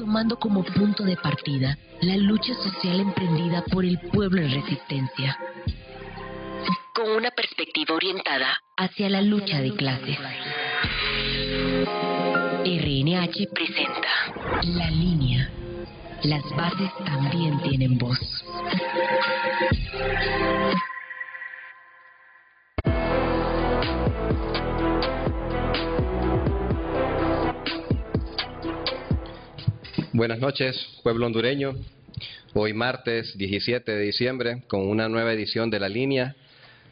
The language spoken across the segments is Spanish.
tomando como punto de partida la lucha social emprendida por el pueblo en resistencia, con una perspectiva orientada hacia la lucha de clases. RNH presenta La Línea. Las bases también tienen voz. Buenas noches, pueblo hondureño. Hoy martes 17 de diciembre con una nueva edición de La Línea.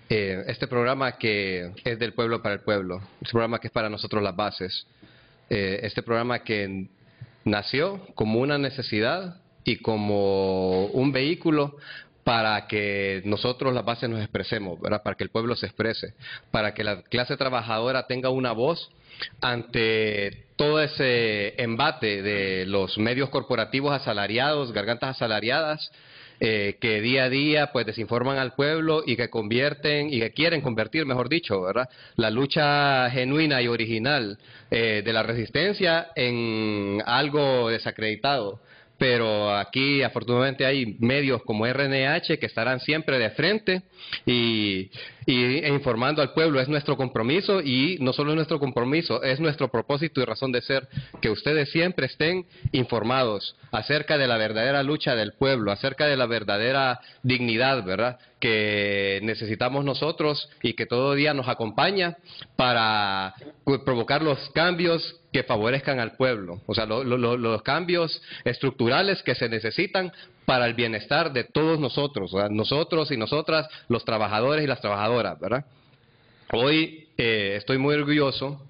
Este programa que es del pueblo para el pueblo, este programa que es para nosotros las bases. Este programa que nació como una necesidad y como un vehículo para que nosotros las bases nos expresemos, ¿verdad? Para que el pueblo se exprese, para que la clase trabajadora tenga una voz ante todo ese embate de los medios corporativos asalariados, gargantas asalariadas, que día a día pues desinforman al pueblo y que convierten y que quieren convertir, mejor dicho, ¿verdad?, la lucha genuina y original de la resistencia en algo desacreditado. Pero aquí afortunadamente hay medios como RNH que estarán siempre de frente e informando al pueblo. Es nuestro compromiso, y no solo es nuestro compromiso, es nuestro propósito y razón de ser, que ustedes siempre estén informados acerca de la verdadera lucha del pueblo, acerca de la verdadera dignidad, ¿verdad?, que necesitamos nosotros y que todo día nos acompaña para provocar los cambios que favorezcan al pueblo, o sea, los cambios estructurales que se necesitan para el bienestar de todos nosotros, ¿verdad?, nosotros y nosotras, los trabajadores y las trabajadoras, ¿verdad? Hoy estoy muy orgulloso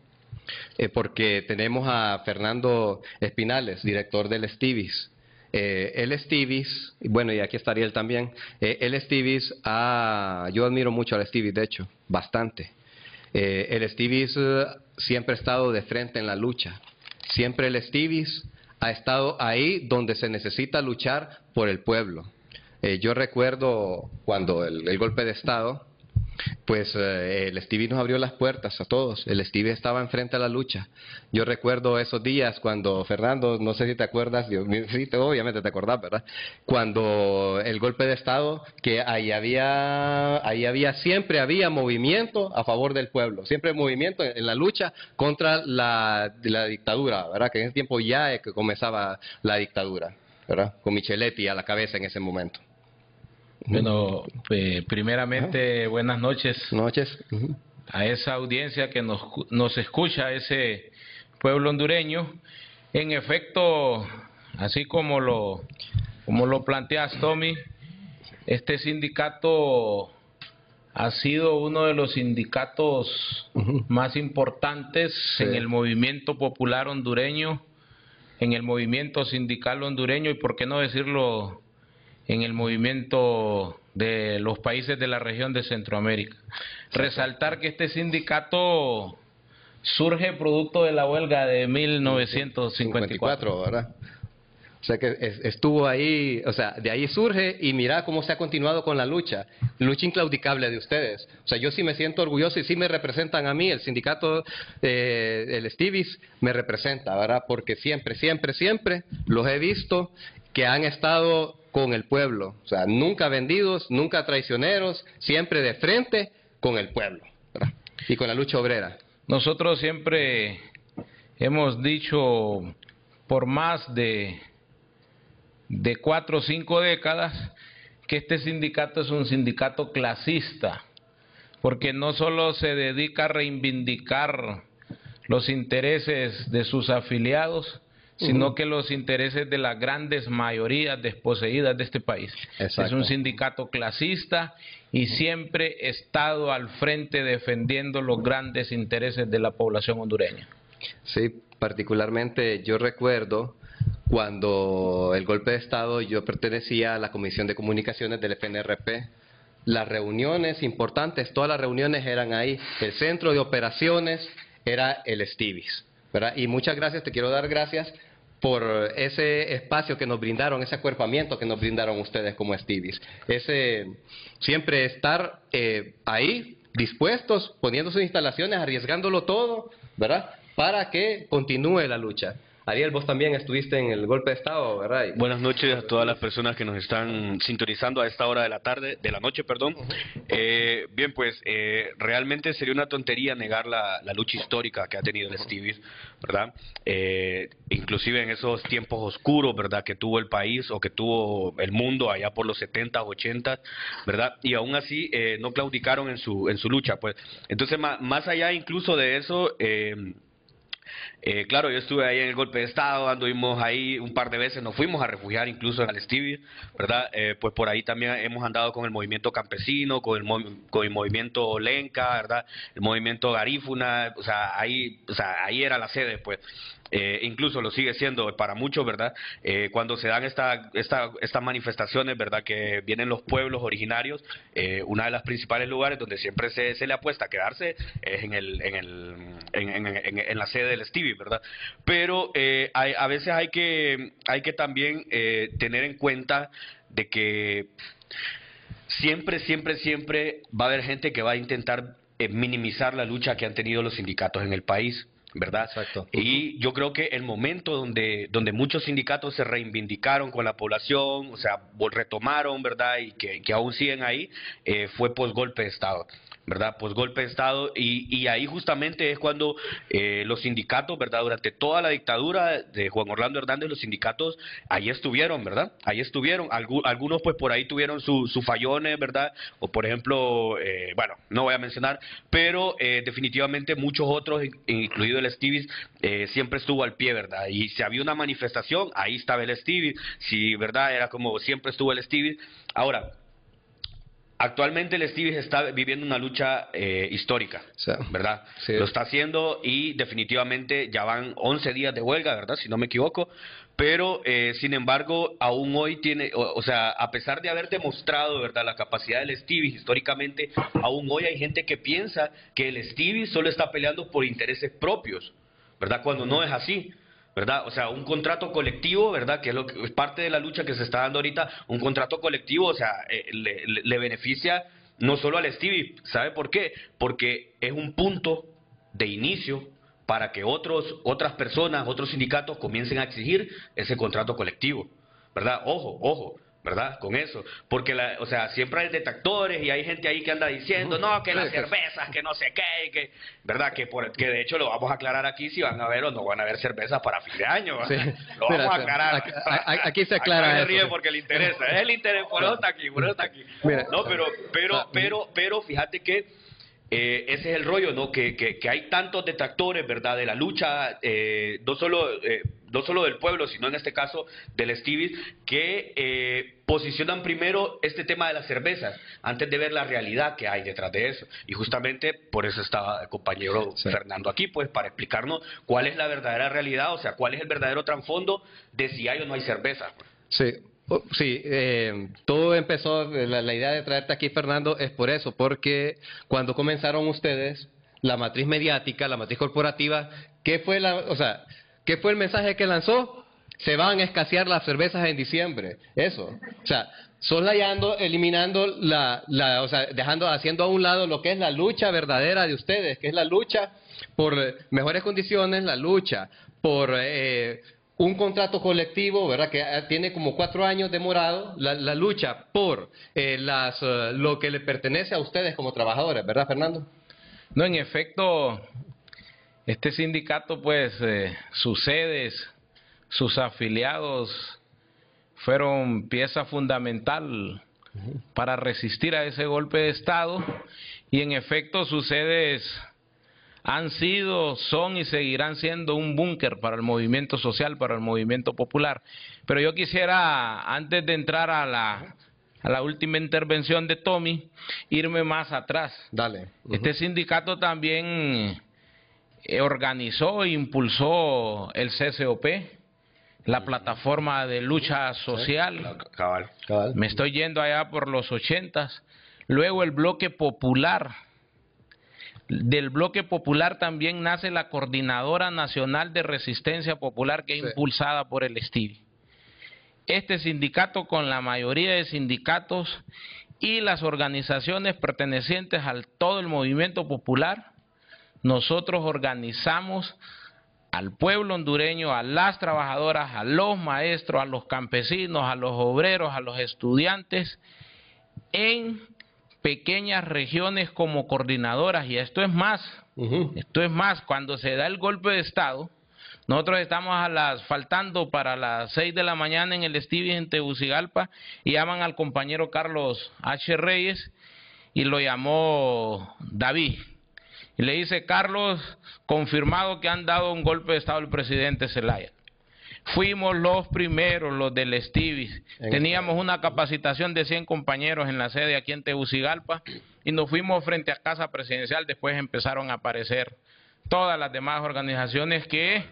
porque tenemos a Fernando Espinales, director del Estivis. El Estivis, bueno, y aquí estaría él también, el Estivis, yo admiro mucho al Estivis, de hecho, bastante. El Estivis siempre ha estado de frente en la lucha. Siempre el Estivis ha estado ahí donde se necesita luchar por el pueblo. Yo recuerdo cuando el golpe de Estado, pues el Estivis nos abrió las puertas a todos. El Estivis estaba enfrente a la lucha. Yo recuerdo esos días cuando, Fernando, no sé si te acuerdas, sí, obviamente te acordás, ¿verdad?, cuando el golpe de Estado, que siempre había movimiento a favor del pueblo, siempre movimiento en la lucha contra la dictadura, ¿verdad?, que en ese tiempo ya que comenzaba la dictadura, ¿verdad?, con Micheletti a la cabeza en ese momento. Bueno, primeramente, buenas noches. Noches. A esa audiencia que nos escucha, ese pueblo hondureño. En efecto, así como lo planteas, Tommy, este sindicato ha sido uno de los sindicatos más importantes en el movimiento popular hondureño, en el movimiento sindical hondureño y, por qué no decirlo, en el movimiento de los países de la región de Centroamérica. Resaltar que este sindicato surge producto de la huelga de 1954, ¿verdad? O sea que estuvo ahí, o sea, de ahí surge, y mira cómo se ha continuado con la lucha inclaudicable de ustedes. O sea, yo sí me siento orgulloso y sí me representan a mí, el sindicato, el Estivis me representa, ¿verdad? Porque siempre los he visto que han estado con el pueblo, o sea, nunca vendidos, nunca traicioneros, siempre de frente con el pueblo, ¿verdad?, y con la lucha obrera. Nosotros siempre hemos dicho, por más de 4 o 5 décadas, que este sindicato es un sindicato clasista, porque no solo se dedica a reivindicar los intereses de sus afiliados, sino que los intereses de las grandes mayorías desposeídas de este país. Exacto. Es un sindicato clasista y siempre ha estado al frente defendiendo los grandes intereses de la población hondureña. Sí, particularmente yo recuerdo cuando el golpe de Estado, yo pertenecía a la Comisión de Comunicaciones del FNRP. Las reuniones importantes, todas las reuniones eran ahí. El centro de operaciones era el Estivis, ¿verdad? Y muchas gracias, te quiero dar gracias por ese espacio que nos brindaron, ese acuerpamiento que nos brindaron ustedes como Estivis. Siempre estar ahí, dispuestos, poniendo sus instalaciones, arriesgándolo todo, ¿verdad?, para que continúe la lucha. Ariel, vos también estuviste en el golpe de Estado, ¿verdad? Buenas noches a todas las personas que nos están sintonizando a esta hora de la tarde, de la noche, perdón. Bien, pues realmente sería una tontería negar la lucha histórica que ha tenido el Stevie, ¿verdad? Inclusive en esos tiempos oscuros, ¿verdad? Que tuvo el país o que tuvo el mundo allá por los 70, 80, ¿verdad? Y aún así no claudicaron en su lucha, pues. Entonces, más allá incluso de eso, claro, yo estuve ahí en el golpe de Estado, anduvimos ahí un par de veces, nos fuimos a refugiar incluso en el Stevie, ¿verdad? Pues por ahí también hemos andado con el movimiento campesino, con el movimiento Lenca, ¿verdad? El movimiento Garífuna, o sea, ahí era la sede, pues. Incluso lo sigue siendo para muchos, ¿verdad? Cuando se dan estas manifestaciones, ¿verdad? Que vienen los pueblos originarios, una de las principales lugares donde siempre se le apuesta a quedarse es en la sede del Stevie, ¿verdad? Pero a veces hay que también tener en cuenta de que siempre va a haber gente que va a intentar minimizar la lucha que han tenido los sindicatos en el país, ¿verdad? Exacto. Y yo creo que el momento donde muchos sindicatos se reivindicaron con la población, o sea, retomaron, ¿verdad? Y que aún siguen ahí, fue post-golpe de Estado, ¿verdad? Post-golpe de Estado, y ahí justamente es cuando los sindicatos, ¿verdad? Durante toda la dictadura de Juan Orlando Hernández, los sindicatos ahí estuvieron, ¿verdad? Ahí estuvieron. Algunos pues por ahí tuvieron sus fallones, ¿verdad? O por ejemplo, bueno, no voy a mencionar, pero definitivamente muchos otros, incluido el Stevie, siempre estuvo al pie, ¿verdad? Y si había una manifestación, ahí estaba el Stevie, si, ¿verdad? Era como siempre estuvo el Stevie. Ahora, actualmente el Stevie está viviendo una lucha histórica, Sí. ¿verdad? Sí. Lo está haciendo y definitivamente ya van 11 días de huelga, ¿verdad? Si no me equivoco. Pero, sin embargo, aún hoy tiene, o sea, a pesar de haber demostrado, ¿verdad?, la capacidad del Stevie históricamente, aún hoy hay gente que piensa que el Stevie solo está peleando por intereses propios, ¿verdad? Cuando no es así, ¿verdad? O sea, un contrato colectivo, ¿verdad? Que es lo que es parte de la lucha que se está dando ahorita. Un contrato colectivo, o sea, le beneficia no solo al Stevie. ¿Sabe por qué? Porque es un punto de inicio para que otras personas, otros sindicatos comiencen a exigir ese contrato colectivo, ¿verdad? Ojo, ¿verdad? Con eso, porque o sea, siempre hay detractores y hay gente ahí que anda diciendo, no, que las cervezas, que no sé qué, que, ¿verdad? Que de hecho lo vamos a aclarar aquí si van a haber o no van a haber cervezas para fin de año, Sí. lo vamos a aclarar. Aquí se aclara se eso. ríe porque le interesa, es el interés, por eso está aquí, Mira, no, pero fíjate que ese es el rollo, ¿no? Que hay tantos detractores, ¿verdad? De la lucha, no solo del pueblo, sino en este caso del Stevie, que posicionan primero este tema de las cervezas antes de ver la realidad que hay detrás de eso. Y justamente por eso estaba el compañero Fernando aquí, pues para explicarnos cuál es la verdadera realidad, o sea, cuál es el verdadero trasfondo de si hay o no hay cerveza. Sí. Sí, todo empezó, la idea de traerte aquí, Fernando, es por eso, porque cuando comenzaron ustedes, la matriz mediática, la matriz corporativa, ¿qué fue el mensaje que lanzó? Se van a escasear las cervezas en diciembre, eso, o sea, soslayando, eliminando o sea, haciendo a un lado lo que es la lucha verdadera de ustedes, que es la lucha por mejores condiciones, la lucha por un contrato colectivo, ¿verdad? Que tiene como 4 años demorado, la lucha por lo que le pertenece a ustedes como trabajadores, ¿verdad, Fernando? No, en efecto, este sindicato, pues, sus sedes, sus afiliados fueron pieza fundamental para resistir a ese golpe de Estado, y en efecto sus sedes han sido, son y seguirán siendo un búnker para el movimiento social, para el movimiento popular. Pero yo quisiera, antes de entrar a la última intervención de Tommy, irme más atrás. Dale. Este sindicato también organizó e impulsó el CCOP, la plataforma de lucha social. Cabal. Me estoy yendo allá por los 80s. Luego el bloque popular. Del bloque popular también nace la Coordinadora Nacional de Resistencia Popular, que es impulsada por el Stevie. Este sindicato, con la mayoría de sindicatos y las organizaciones pertenecientes al todo el movimiento popular, nosotros organizamos al pueblo hondureño, a las trabajadoras, a los maestros, a los campesinos, a los obreros, a los estudiantes, en pequeñas regiones como coordinadoras. Y esto es más, cuando se da el golpe de Estado, nosotros estamos faltando para las 6 de la mañana en el Stevie en Tegucigalpa, y llaman al compañero Carlos H. Reyes, y lo llamó David. Y le dice: Carlos, confirmado que han dado un golpe de Estado al presidente Zelaya. Fuimos los primeros, los del Stevie. Teníamos una capacitación de 100 compañeros en la sede aquí en Tegucigalpa, y nos fuimos frente a Casa Presidencial. Después empezaron a aparecer todas las demás organizaciones que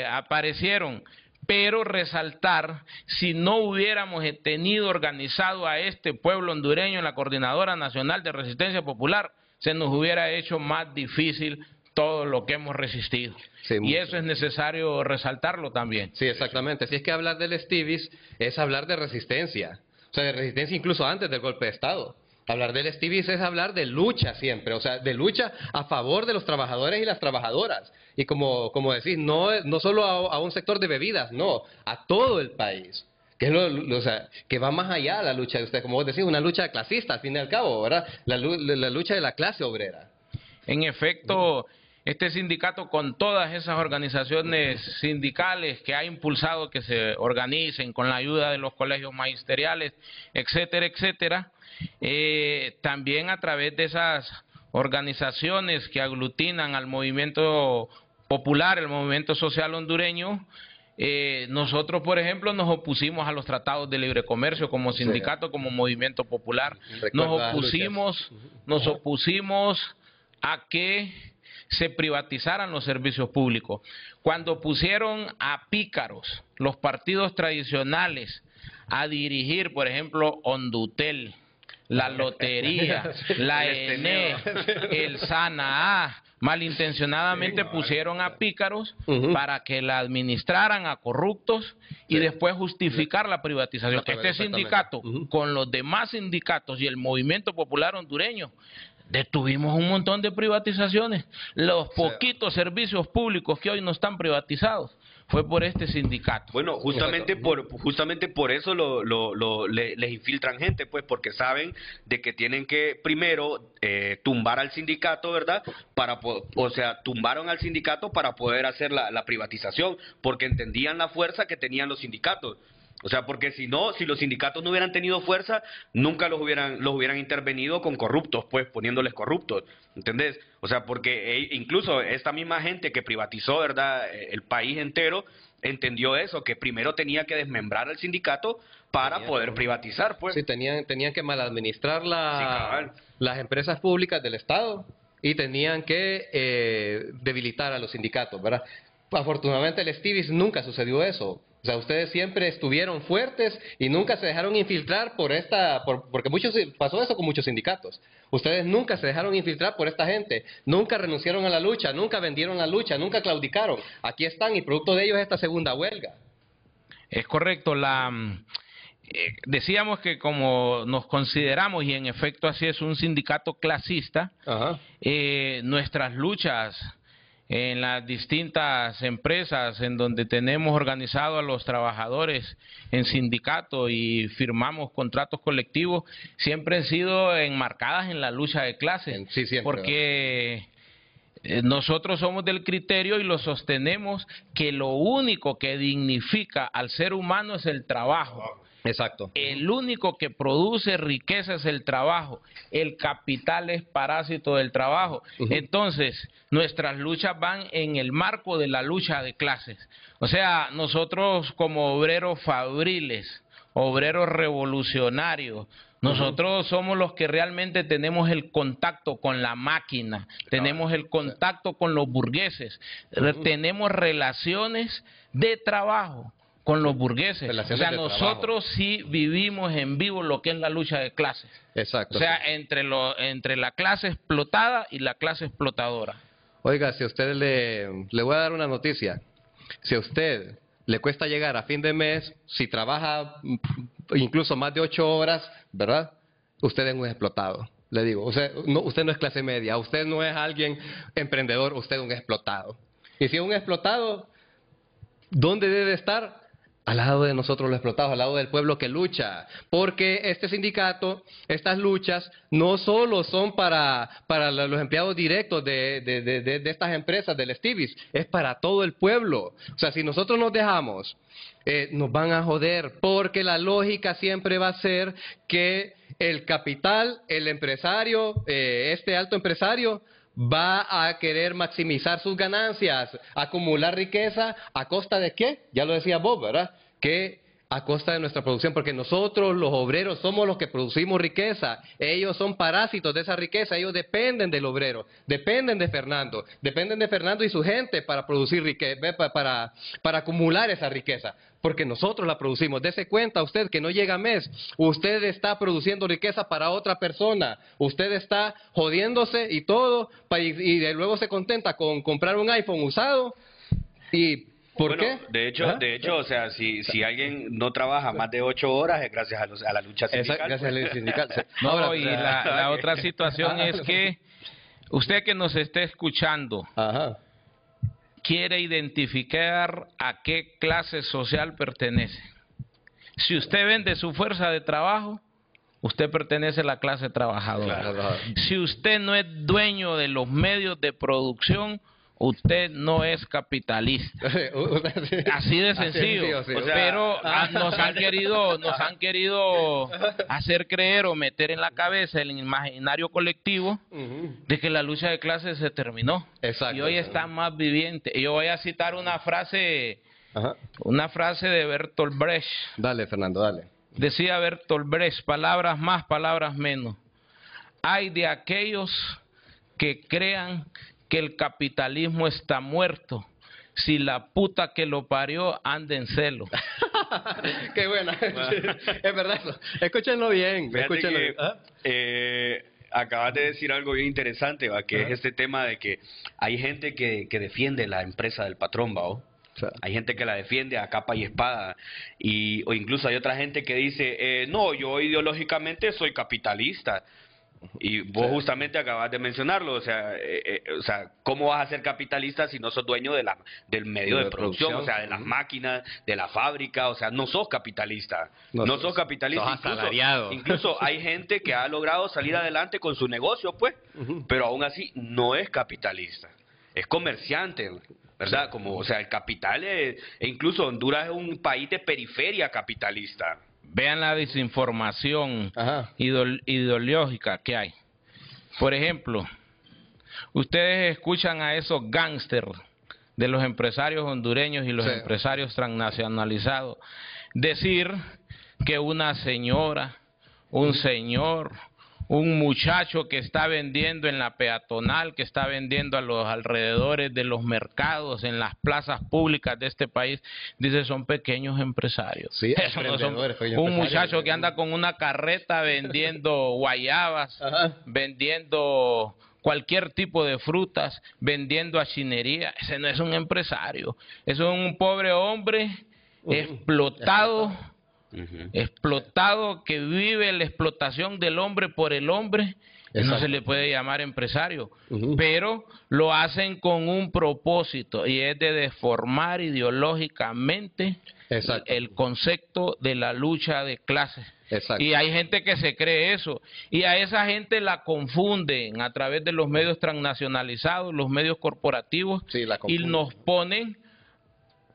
aparecieron. Pero resaltar, si no hubiéramos tenido organizado a este pueblo hondureño en la Coordinadora Nacional de Resistencia Popular, se nos hubiera hecho más difícil todo lo que hemos resistido. Sí, y eso es necesario resaltarlo también. Sí, exactamente. Si es que hablar del Stevie es hablar de resistencia. O sea, de resistencia incluso antes del golpe de Estado. Hablar del Stevie es hablar de lucha siempre, o sea, de lucha a favor de los trabajadores y las trabajadoras. Y como decís, no solo a un sector de bebidas, no, a todo el país. Que, o sea, que va más allá de la lucha de usted, como vos decís, una lucha clasista al fin y al cabo, ¿verdad? La lucha de la clase obrera. En efecto, este sindicato, con todas esas organizaciones sindicales que ha impulsado que se organicen con la ayuda de los colegios magisteriales, etcétera, etcétera, también a través de esas organizaciones que aglutinan al movimiento popular, el movimiento social hondureño, nosotros, por ejemplo, nos opusimos a los tratados de libre comercio como sindicato, como movimiento popular. Nos opusimos a que se privatizaran los servicios públicos. Cuando pusieron a pícaros, los partidos tradicionales, a dirigir, por ejemplo, Hondutel, la Lotería, la ENE, el SANA, malintencionadamente pusieron a pícaros para que la administraran a corruptos y después justificar la privatización. Este sindicato, con los demás sindicatos y el movimiento popular hondureño, detuvimos un montón de privatizaciones. Los poquitos servicios públicos que hoy no están privatizados fue por este sindicato. Bueno, justamente por eso les infiltran gente, pues, porque saben de que tienen que primero tumbar al sindicato, ¿verdad? O sea, tumbaron al sindicato para poder hacer la privatización, porque entendían la fuerza que tenían los sindicatos. O sea, porque si los sindicatos no hubieran tenido fuerza, nunca los hubieran intervenido con corruptos, pues, poniéndoles corruptos, ¿entendés? O sea, porque incluso esta misma gente que privatizó, ¿verdad?, el país entero, entendió eso, que primero tenía que desmembrar al sindicato para poder privatizar, pues. Sí, tenían que maladministrar las empresas públicas del Estado y tenían que debilitar a los sindicatos, ¿verdad? Afortunadamente el Stevie nunca sucedió eso. O sea, ustedes siempre estuvieron fuertes y nunca se dejaron infiltrar porque pasó eso con muchos sindicatos. Ustedes nunca se dejaron infiltrar por esta gente, nunca renunciaron a la lucha, nunca vendieron la lucha, nunca claudicaron. Aquí están y producto de ellos esta segunda huelga. Es correcto, decíamos que como nos consideramos, y en efecto así es, un sindicato clasista, nuestras luchas en las distintas empresas en donde tenemos organizado a los trabajadores en sindicato y firmamos contratos colectivos, siempre han sido enmarcadas en la lucha de clases, sí, siempre, porque nosotros somos del criterio y lo sostenemos que lo único que dignifica al ser humano es el trabajo. Exacto. El único que produce riqueza es el trabajo. El capital es parásito del trabajo. Entonces, nuestras luchas van en el marco de la lucha de clases. O sea, nosotros como obreros fabriles, obreros revolucionarios, nosotros somos los que realmente tenemos el contacto con la máquina, tenemos el contacto con los burgueses, tenemos relaciones de trabajo con los burgueses. O sea, nosotros sí vivimos en vivo lo que es la lucha de clases. Exacto. O sea, entre la clase explotada y la clase explotadora. Oiga, si a usted le voy a dar una noticia. Si a usted le cuesta llegar a fin de mes, si trabaja incluso más de 8 horas, ¿verdad? Usted es un explotado. Le digo, usted no es clase media, usted no es alguien emprendedor, usted es un explotado. Y si es un explotado, ¿dónde debe estar? Al lado de nosotros los explotados, al lado del pueblo que lucha. Porque este sindicato, estas luchas, no solo son para los empleados directos de estas empresas, del Estivis, es para todo el pueblo. O sea, si nosotros nos dejamos, nos van a joder, porque la lógica siempre va a ser que el capital, el empresario, este alto empresario, va a querer maximizar sus ganancias, acumular riqueza, ¿a costa de qué? Ya lo decía Bob, ¿verdad? Que a costa de nuestra producción, porque nosotros los obreros somos los que producimos riqueza, ellos son parásitos de esa riqueza, ellos dependen del obrero, dependen de Fernando y su gente para producir riqueza, para acumular esa riqueza, porque nosotros la producimos. Dese cuenta usted que no llega mes, usted está produciendo riqueza para otra persona, usted está jodiéndose y todo, y luego se contenta con comprar un iPhone usado. ¿Y por qué? De hecho, o sea, si alguien no trabaja más de 8 horas es gracias a la lucha sindical. Gracias a la sindical. Sí. No, Ahora, y la otra situación es que usted que nos esté escuchando, ajá, quiere identificar a qué clase social pertenece. Si usted vende su fuerza de trabajo, usted pertenece a la clase trabajadora. Claro. Si usted no es dueño de los medios de producción, usted no es capitalista. Así de sencillo. Sí. O sea, pero nos han querido hacer creer o meter en la cabeza el imaginario colectivo de que la lucha de clases se terminó. Exacto. Y hoy está más viviente. Yo voy a citar una frase de Bertolt Brecht. Dale, Fernando, dale. Decía Bertolt Brecht, palabras más, palabras menos. Hay de aquellos que crean que el capitalismo está muerto, si la puta que lo parió anda en celo. Qué buena. Es verdad eso. Escúchenlo bien. Escúchenlo bien. Acabas de decir algo bien interesante, ¿va? Que es este tema de que hay gente que defiende la empresa del patrón, ¿va? Hay gente que la defiende a capa y espada, o incluso hay otra gente que dice, no, yo ideológicamente soy capitalista. Y vos justamente acabas de mencionarlo, o sea, ¿cómo vas a ser capitalista si no sos dueño del medio de producción? O sea, de las máquinas, de la fábrica, o sea, no sos capitalista. No sos capitalista. Sos asalariado. Incluso hay gente que ha logrado salir adelante con su negocio, pues, pero aún así no es capitalista, es comerciante, ¿verdad? Como, o sea, el capital e incluso Honduras es un país de periferia capitalista. Vean la desinformación ideológica que hay. Por ejemplo, ustedes escuchan a esos gángsters de los empresarios hondureños y los empresarios transnacionalizados decir que una señora, un señor, un muchacho que está vendiendo en la peatonal, que está vendiendo a los alrededores de los mercados, en las plazas públicas de este país, dice son pequeños empresarios. Sí, un muchacho que anda con una carreta vendiendo guayabas, vendiendo cualquier tipo de frutas, vendiendo achinería, ese no es un empresario, eso es un pobre hombre explotado, explotado, que vive la explotación del hombre por el hombre. No se le puede llamar empresario, pero lo hacen con un propósito, y es de deformar ideológicamente el concepto de la lucha de clases. Y hay gente que se cree eso, y a esa gente la confunden a través de los medios transnacionalizados, los medios corporativos, y nos ponen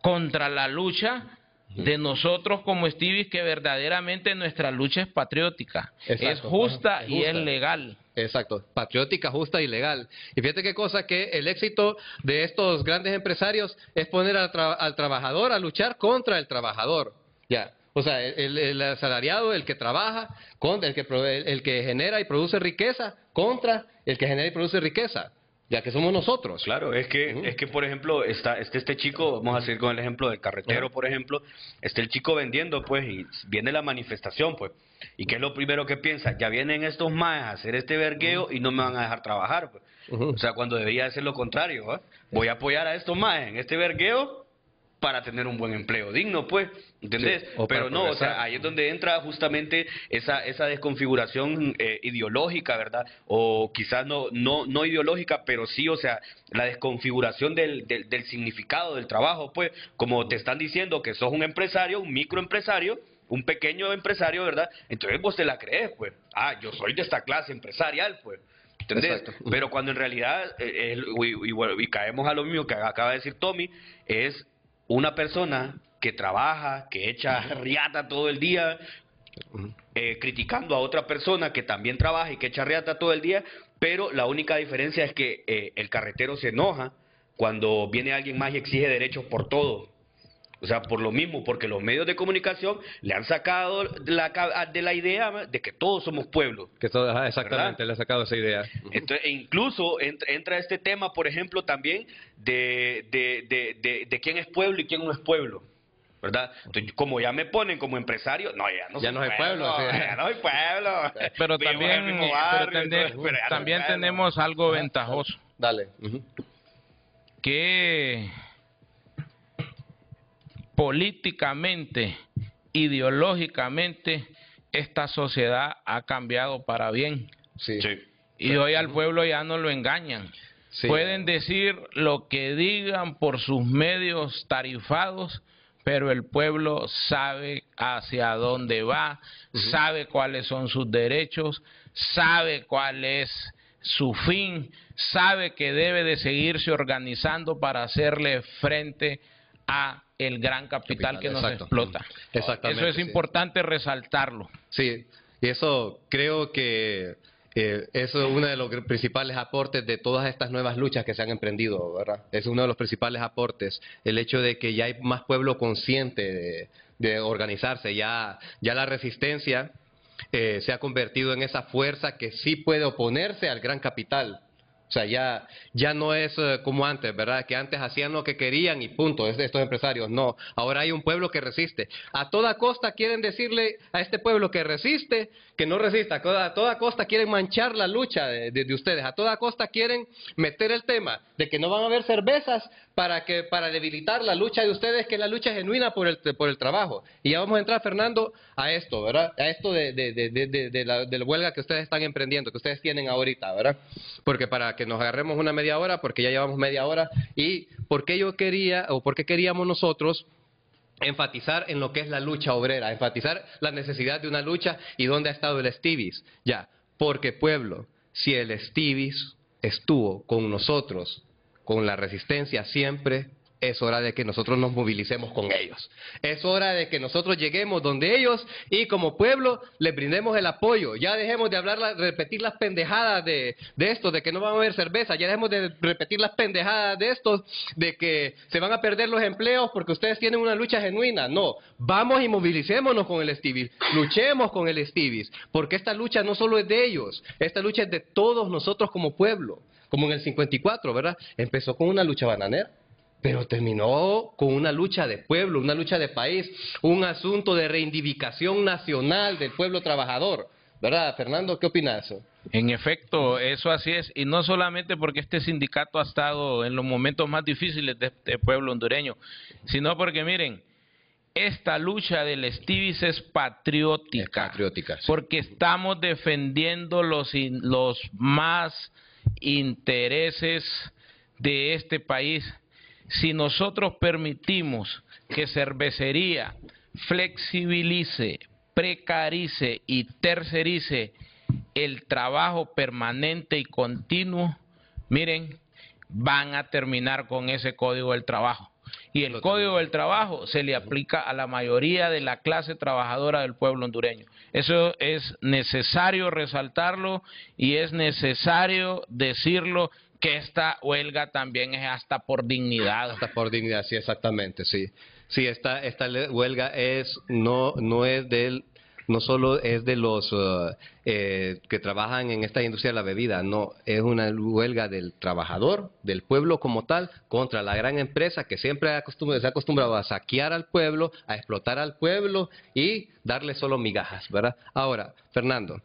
contra la lucha de nosotros como Estivis, que verdaderamente nuestra lucha es patriótica, es justa y es legal. Exacto, patriótica, justa y legal. Y fíjate qué cosa, que el éxito de estos grandes empresarios es poner al trabajador a luchar contra el trabajador. Ya, o sea, el asalariado, el que trabaja, contra el que genera y produce riqueza, contra el que genera y produce riqueza, ya que somos nosotros. Claro, es que por ejemplo, este chico, vamos a seguir con el ejemplo del carretero, por ejemplo, el chico vendiendo, pues, y viene la manifestación, pues, y ¿qué es lo primero que piensa? Ya vienen estos maes a hacer este vergueo y no me van a dejar trabajar, pues. O sea, cuando debería de ser lo contrario, voy a apoyar a estos maes en este vergueo para tener un buen empleo digno, pues, ¿entendés? Sí, o para pero no, o progresar. sea, ahí es donde entra justamente esa desconfiguración ideológica, ¿verdad? O quizás no ideológica, pero sí, o sea, la desconfiguración del significado del trabajo, pues, como te están diciendo que sos un empresario, un microempresario, un pequeño empresario, ¿verdad? Entonces vos te la crees, pues. Ah, yo soy de esta clase empresarial, pues. ¿Entendés? Exacto. Pero cuando en realidad, y caemos a lo mismo que acaba de decir Tommy, es una persona que trabaja, que echa riata todo el día, criticando a otra persona que también trabaja y que echa riata todo el día, pero la única diferencia es que el carretero se enoja cuando viene alguien más y exige derechos por todo. O sea, por lo mismo, porque los medios de comunicación le han sacado de la idea de que todos somos pueblos. Que todo, ajá, exactamente, ¿Verdad? le ha sacado esa idea. Entonces, e incluso entra este tema, por ejemplo, también de quién es pueblo y quién no es pueblo, ¿verdad? Entonces, como ya me ponen como empresario, no, Ya no soy pueblo, sí. ya no soy pueblo. Pero Vivo en el también, mismo barrio, entonces, pero ya no también soy pueblo. tenemos algo ventajoso, Dale. que políticamente, ideológicamente, esta sociedad ha cambiado para bien. Sí. Sí. Y hoy al pueblo ya no lo engañan. Sí. Pueden decir lo que digan por sus medios tarifados, pero el pueblo sabe hacia dónde va, sabe cuáles son sus derechos, sabe cuál es su fin, sabe que debe de seguirse organizando para hacerle frente a el gran capital que nos exacto. explota. Exactamente, Eso es sí. importante resaltarlo. Sí, y eso creo que eso es uno de los principales aportes de todas estas nuevas luchas que se han emprendido, ¿verdad? Es uno de los principales aportes, el hecho de que ya hay más pueblo consciente de organizarse, ya la resistencia se ha convertido en esa fuerza que sí puede oponerse al gran capital. O sea, ya no es como antes, ¿verdad? Que antes hacían lo que querían y punto, es de estos empresarios. No, ahora hay un pueblo que resiste. A toda costa quieren decirle a este pueblo que resiste, que no resista. A toda costa quieren manchar la lucha de ustedes. A toda costa quieren meter el tema de que no van a haber cervezas para debilitar la lucha de ustedes, que es la lucha genuina por el trabajo. Y ya vamos a entrar, Fernando, a esto, ¿verdad? A esto de la huelga que ustedes están emprendiendo, que ustedes tienen ahorita, ¿verdad? Porque para que nos agarremos una media hora, porque ya llevamos media hora, y por qué yo quería, o por qué queríamos nosotros enfatizar en lo que es la lucha obrera, enfatizar la necesidad de una lucha y dónde ha estado el Estivis. Ya, porque pueblo, si el Estivis estuvo con nosotros, con la resistencia siempre, es hora de que nosotros nos movilicemos con ellos. Es hora de que nosotros lleguemos donde ellos y como pueblo les brindemos el apoyo. Ya dejemos de repetir las pendejadas de esto, de que no van a haber cerveza. Ya dejemos de repetir las pendejadas de estos, de que se van a perder los empleos porque ustedes tienen una lucha genuina. No, vamos y movilicémonos con el Estivis. Luchemos con el Estivis, porque esta lucha no solo es de ellos, esta lucha es de todos nosotros como pueblo. Como en el 54, ¿verdad? Empezó con una lucha bananera, pero terminó con una lucha de pueblo, una lucha de país, un asunto de reivindicación nacional del pueblo trabajador. ¿Verdad, Fernando? ¿Qué opinas de eso? En efecto, eso así es, y no solamente porque este sindicato ha estado en los momentos más difíciles de este pueblo hondureño, sino porque, miren, esta lucha del Estivis es patriótica, Patriótica, sí. porque estamos defendiendo los más intereses de este país. Si nosotros permitimos que cervecería flexibilice, precarice y tercerice el trabajo permanente y continuo, miren, van a terminar con ese código del trabajo. Y el código del trabajo se le aplica a la mayoría de la clase trabajadora del pueblo hondureño. Eso es necesario resaltarlo y es necesario decirlo, que esta huelga también es hasta por dignidad. Hasta por dignidad, sí, exactamente, sí. Sí, esta huelga es no es del no solo es de los que trabajan en esta industria de la bebida, no, es una huelga del trabajador, del pueblo como tal, contra la gran empresa que siempre se ha acostumbrado a saquear al pueblo, a explotar al pueblo y darle solo migajas, ¿verdad? Ahora, Fernando,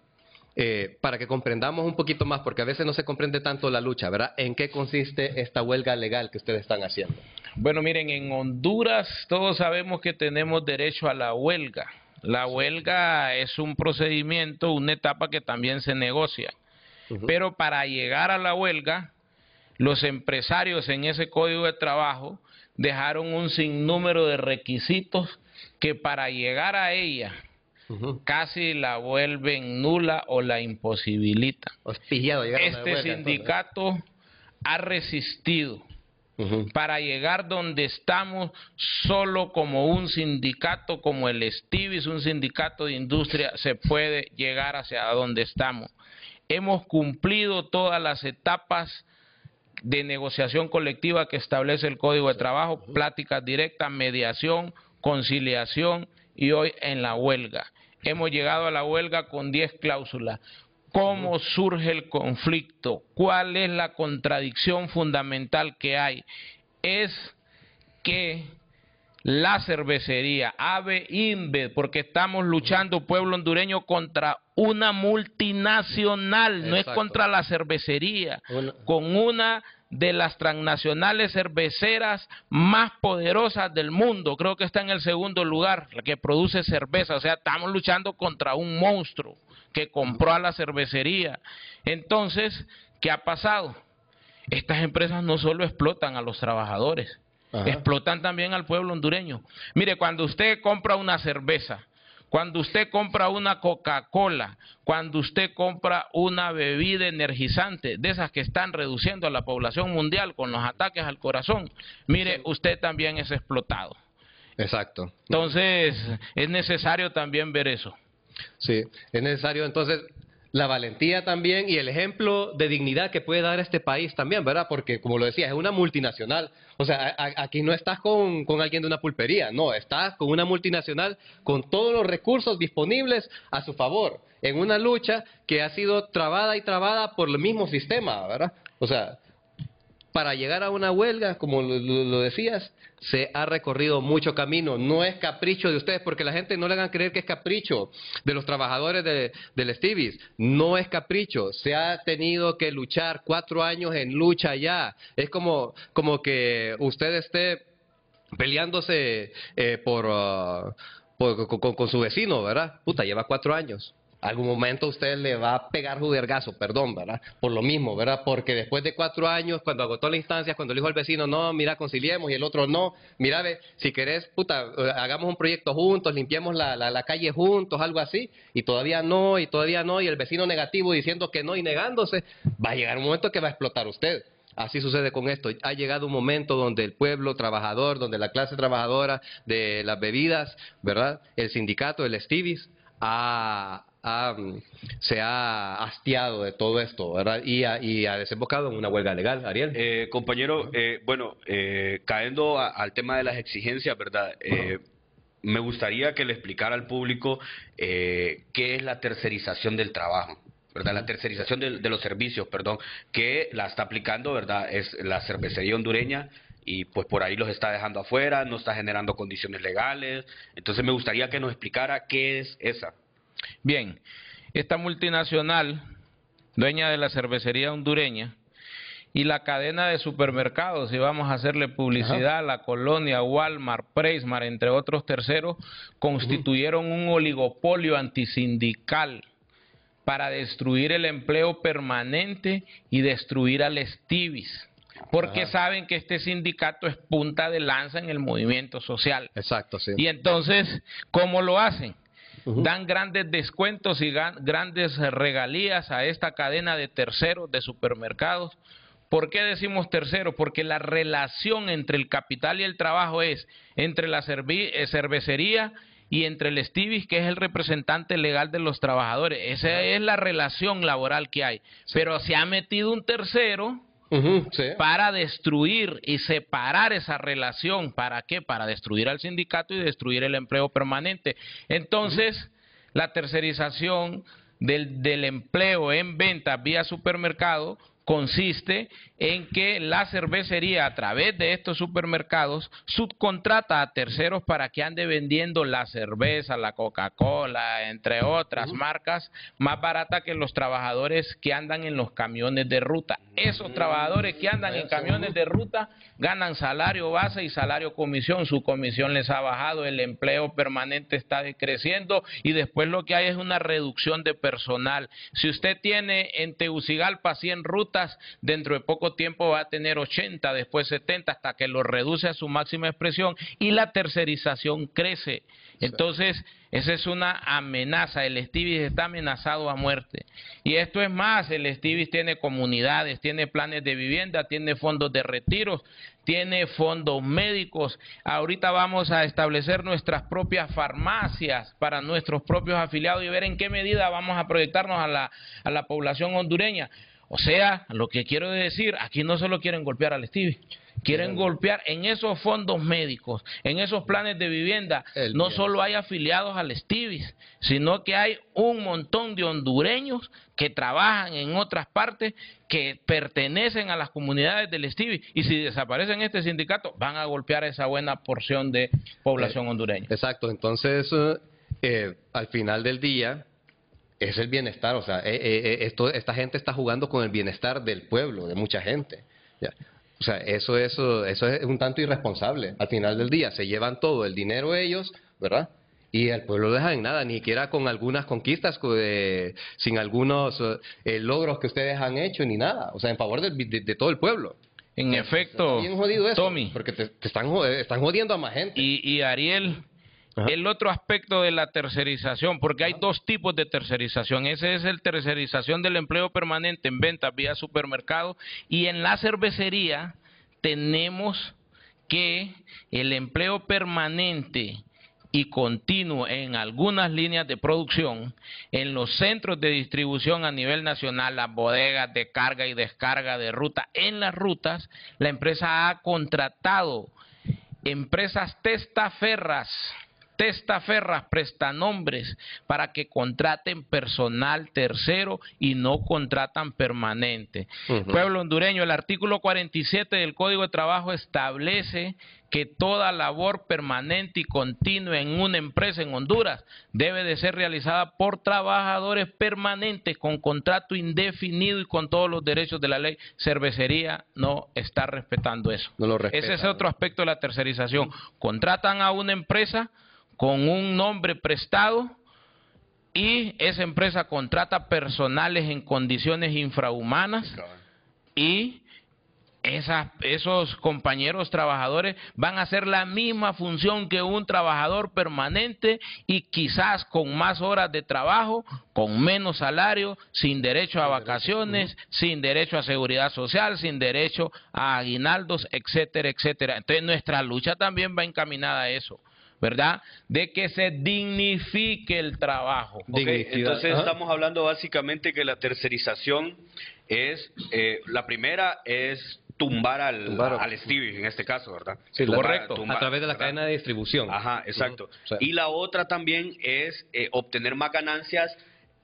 para que comprendamos un poquito más, porque a veces no se comprende tanto la lucha, ¿verdad? ¿En qué consiste esta huelga legal que ustedes están haciendo? Bueno, miren, en Honduras todos sabemos que tenemos derecho a la huelga. La huelga es un procedimiento, una etapa que también se negocia. Pero para llegar a la huelga, los empresarios en ese Código de Trabajo dejaron un sinnúmero de requisitos que para llegar a ella casi la vuelven nula o la imposibilitan. Este sindicato ha resistido para llegar donde estamos solo como un sindicato como el Estivis, un sindicato de industria, se puede llegar hacia donde estamos. Hemos cumplido todas las etapas de negociación colectiva que establece el Código de Trabajo, pláticas directas, mediación, conciliación y hoy en la huelga. Hemos llegado a la huelga con 10 cláusulas. ¿Cómo surge el conflicto? ¿Cuál es la contradicción fundamental que hay? Es que la cervecería, AB InBev, porque estamos luchando, pueblo hondureño, contra una multinacional, no es contra la cervecería, con una de las transnacionales cerveceras más poderosas del mundo, creo que está en el segundo lugar, la que produce cerveza, o sea, estamos luchando contra un monstruo que compró a la cervecería. Entonces, ¿qué ha pasado? Estas empresas no solo explotan a los trabajadores, explotan también al pueblo hondureño. Mire, cuando usted compra una cerveza, cuando usted compra una Coca-Cola, cuando usted compra una bebida energizante, de esas que están reduciendo a la población mundial con los ataques al corazón, mire, usted también es explotado. Exacto. Entonces, es necesario también ver eso. Sí, es necesario entonces la valentía también y el ejemplo de dignidad que puede dar este país también, ¿verdad? Porque, como lo decía, es una multinacional. O sea, aquí no estás con alguien de una pulpería, no, estás con una multinacional con todos los recursos disponibles a su favor, en una lucha que ha sido trabada y trabada por el mismo sistema, ¿verdad? O sea, para llegar a una huelga, como lo decías, se ha recorrido mucho camino. No es capricho de ustedes, porque la gente no le hagan creer que es capricho de los trabajadores del Estivis. No es capricho. Se ha tenido que luchar 4 años en lucha ya. Es como que usted esté peleándose con su vecino, ¿verdad? Puta, lleva 4 años. Algún momento usted le va a pegar judergazo, perdón, ¿verdad? Por lo mismo, ¿verdad? Porque después de 4 años, cuando agotó la instancia, cuando le dijo al vecino, no, mira, conciliemos, y el otro no, mira, ve, si querés, puta, hagamos un proyecto juntos, limpiemos la calle juntos, algo así, y todavía no, y el vecino negativo diciendo que no y negándose, va a llegar un momento que va a explotar usted. Así sucede con esto. Ha llegado un momento donde el pueblo trabajador, donde la clase trabajadora de las bebidas, ¿verdad? El sindicato, el Estivis, se ha hastiado de todo esto, ¿verdad? Y ha desembocado en una huelga legal. Ariel. Compañero, cayendo al tema de las exigencias, ¿verdad? Me gustaría que le explicara al público qué es la tercerización del trabajo, ¿verdad? La tercerización de los servicios, perdón, que la está aplicando, ¿verdad? Es la cervecería hondureña, y pues por ahí los está dejando afuera, no está generando condiciones legales. Entonces me gustaría que nos explicara qué es esa. Bien, esta multinacional, dueña de la cervecería hondureña y la cadena de supermercados, y vamos a hacerle publicidad, la Colonia, Walmart, Presmart, entre otros terceros, constituyeron un oligopolio antisindical para destruir el empleo permanente y destruir al Estivis, porque saben que este sindicato es punta de lanza en el movimiento social. Exacto, sí. Y entonces, ¿cómo lo hacen? Dan grandes descuentos y grandes regalías a esta cadena de terceros de supermercados. ¿Por qué decimos terceros? Porque la relación entre el capital y el trabajo es entre la cervecería y entre el Estivis, que es el representante legal de los trabajadores. Esa es la relación laboral que hay. Pero se ha metido un tercero para destruir y separar esa relación. ¿Para qué? Para destruir al sindicato y destruir el empleo permanente. Entonces, la tercerización del empleo en venta vía supermercado consiste en que la cervecería, a través de estos supermercados, subcontrata a terceros para que ande vendiendo la cerveza, la Coca-Cola, entre otras marcas, más barata que los trabajadores que andan en los camiones de ruta. Esos trabajadores que andan en camiones de ruta ganan salario base y salario comisión. Su comisión les ha bajado, el empleo permanente está decreciendo y después lo que hay es una reducción de personal. Si usted tiene en Tegucigalpa 100 rutas, dentro de poco tiempo va a tener 80, después 70, hasta que lo reduce a su máxima expresión y la tercerización crece. Entonces, esa es una amenaza. El Estivis está amenazado a muerte. Y esto es más, el Estivis tiene comunidades, tiene planes de vivienda, tiene fondos de retiros, tiene fondos médicos. Ahorita vamos a establecer nuestras propias farmacias para nuestros propios afiliados y ver en qué medida vamos a proyectarnos a la población hondureña. O sea, lo que quiero decir, aquí no solo quieren golpear al Estivis, quieren golpear en esos fondos médicos, en esos planes de vivienda. No solo hay afiliados al Estivis, sino que hay un montón de hondureños que trabajan en otras partes, que pertenecen a las comunidades del Estivis, y si desaparecen este sindicato, van a golpear a esa buena porción de población hondureña. Exacto, entonces, al final del día, es el bienestar, o sea, esta gente está jugando con el bienestar del pueblo, de mucha gente. ¿Ya? O sea, eso es un tanto irresponsable. Al final del día se llevan todo el dinero ellos, ¿verdad? Y el pueblo lo deja en nada, ni siquiera con algunas conquistas, sin algunos logros que ustedes han hecho, ni nada. O sea, en favor de todo el pueblo. En efecto, bien jodido eso, Tommy, porque te están jodiendo a más gente. Y Ariel, el otro aspecto de la tercerización, porque hay dos tipos de tercerización. Ese es el tercerización del empleo permanente en ventas vía supermercado, y en la cervecería tenemos que el empleo permanente y continuo en algunas líneas de producción, en los centros de distribución a nivel nacional, las bodegas de carga y descarga de ruta, en las rutas, la empresa ha contratado empresas testaferras, prestanombres, para que contraten personal tercero y no contratan permanente. Pueblo hondureño, el artículo 47 del Código de Trabajo establece que toda labor permanente y continua en una empresa en Honduras debe de ser realizada por trabajadores permanentes con contrato indefinido y con todos los derechos de la ley. Cervecería no está respetando eso. No lo respeta. Ese es otro aspecto de la tercerización. Contratan a una empresa con un nombre prestado y esa empresa contrata personales en condiciones infrahumanas y esos compañeros trabajadores van a hacer la misma función que un trabajador permanente y quizás con más horas de trabajo, con menos salario, sin derecho a vacaciones, sin derecho a seguridad social, sin derecho a aguinaldos, etcétera, etcétera. Entonces nuestra lucha también va encaminada a eso, ¿verdad? De que se dignifique el trabajo. Okay, entonces estamos hablando básicamente que la tercerización es, la primera es tumbar al Estivis en este caso, ¿verdad? Sí, correcto. A través de la cadena de distribución. Ajá, exacto. Y la otra también es obtener más ganancias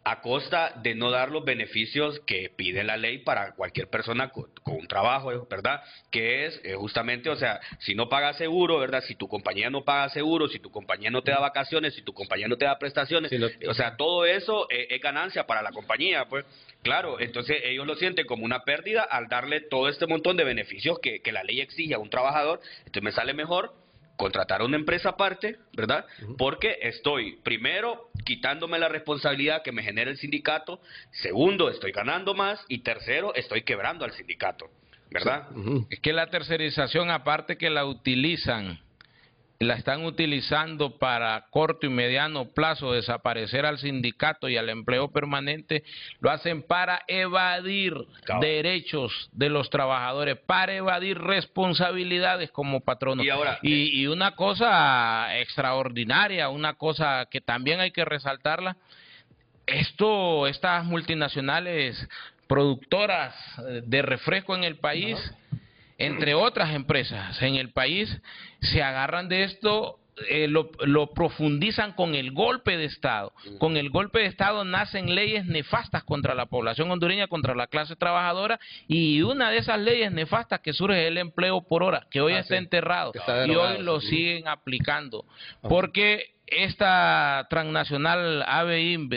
a costa de no dar los beneficios que pide la ley para cualquier persona con un trabajo, ¿verdad? Que es justamente, o sea, si no pagas seguro, ¿verdad? Si tu compañía no paga seguro, si tu compañía no te da vacaciones, si tu compañía no te da prestaciones, o sea, todo eso es ganancia para la compañía, pues. Claro, entonces ellos lo sienten como una pérdida al darle todo este montón de beneficios que la ley exige a un trabajador. Entonces me sale mejor contratar a una empresa aparte, ¿verdad? Porque estoy, primero, quitándome la responsabilidad que me genera el sindicato, segundo, estoy ganando más, y tercero, estoy quebrando al sindicato, ¿verdad? Es que la tercerización, aparte que la están utilizando para corto y mediano plazo desaparecer al sindicato y al empleo permanente, lo hacen para evadir derechos de los trabajadores, para evadir responsabilidades como patrono. Y una cosa extraordinaria, una cosa que también hay que resaltarla, estas multinacionales productoras de refresco en el país, entre otras empresas en el país, se agarran de esto lo profundizan con el golpe de Estado. Con el golpe de Estado nacen leyes nefastas contra la población hondureña, contra la clase trabajadora, y una de esas leyes nefastas que surge es el empleo por hora, que hoy está enterrado y hoy lo siguen aplicando. Porque esta transnacional ABI,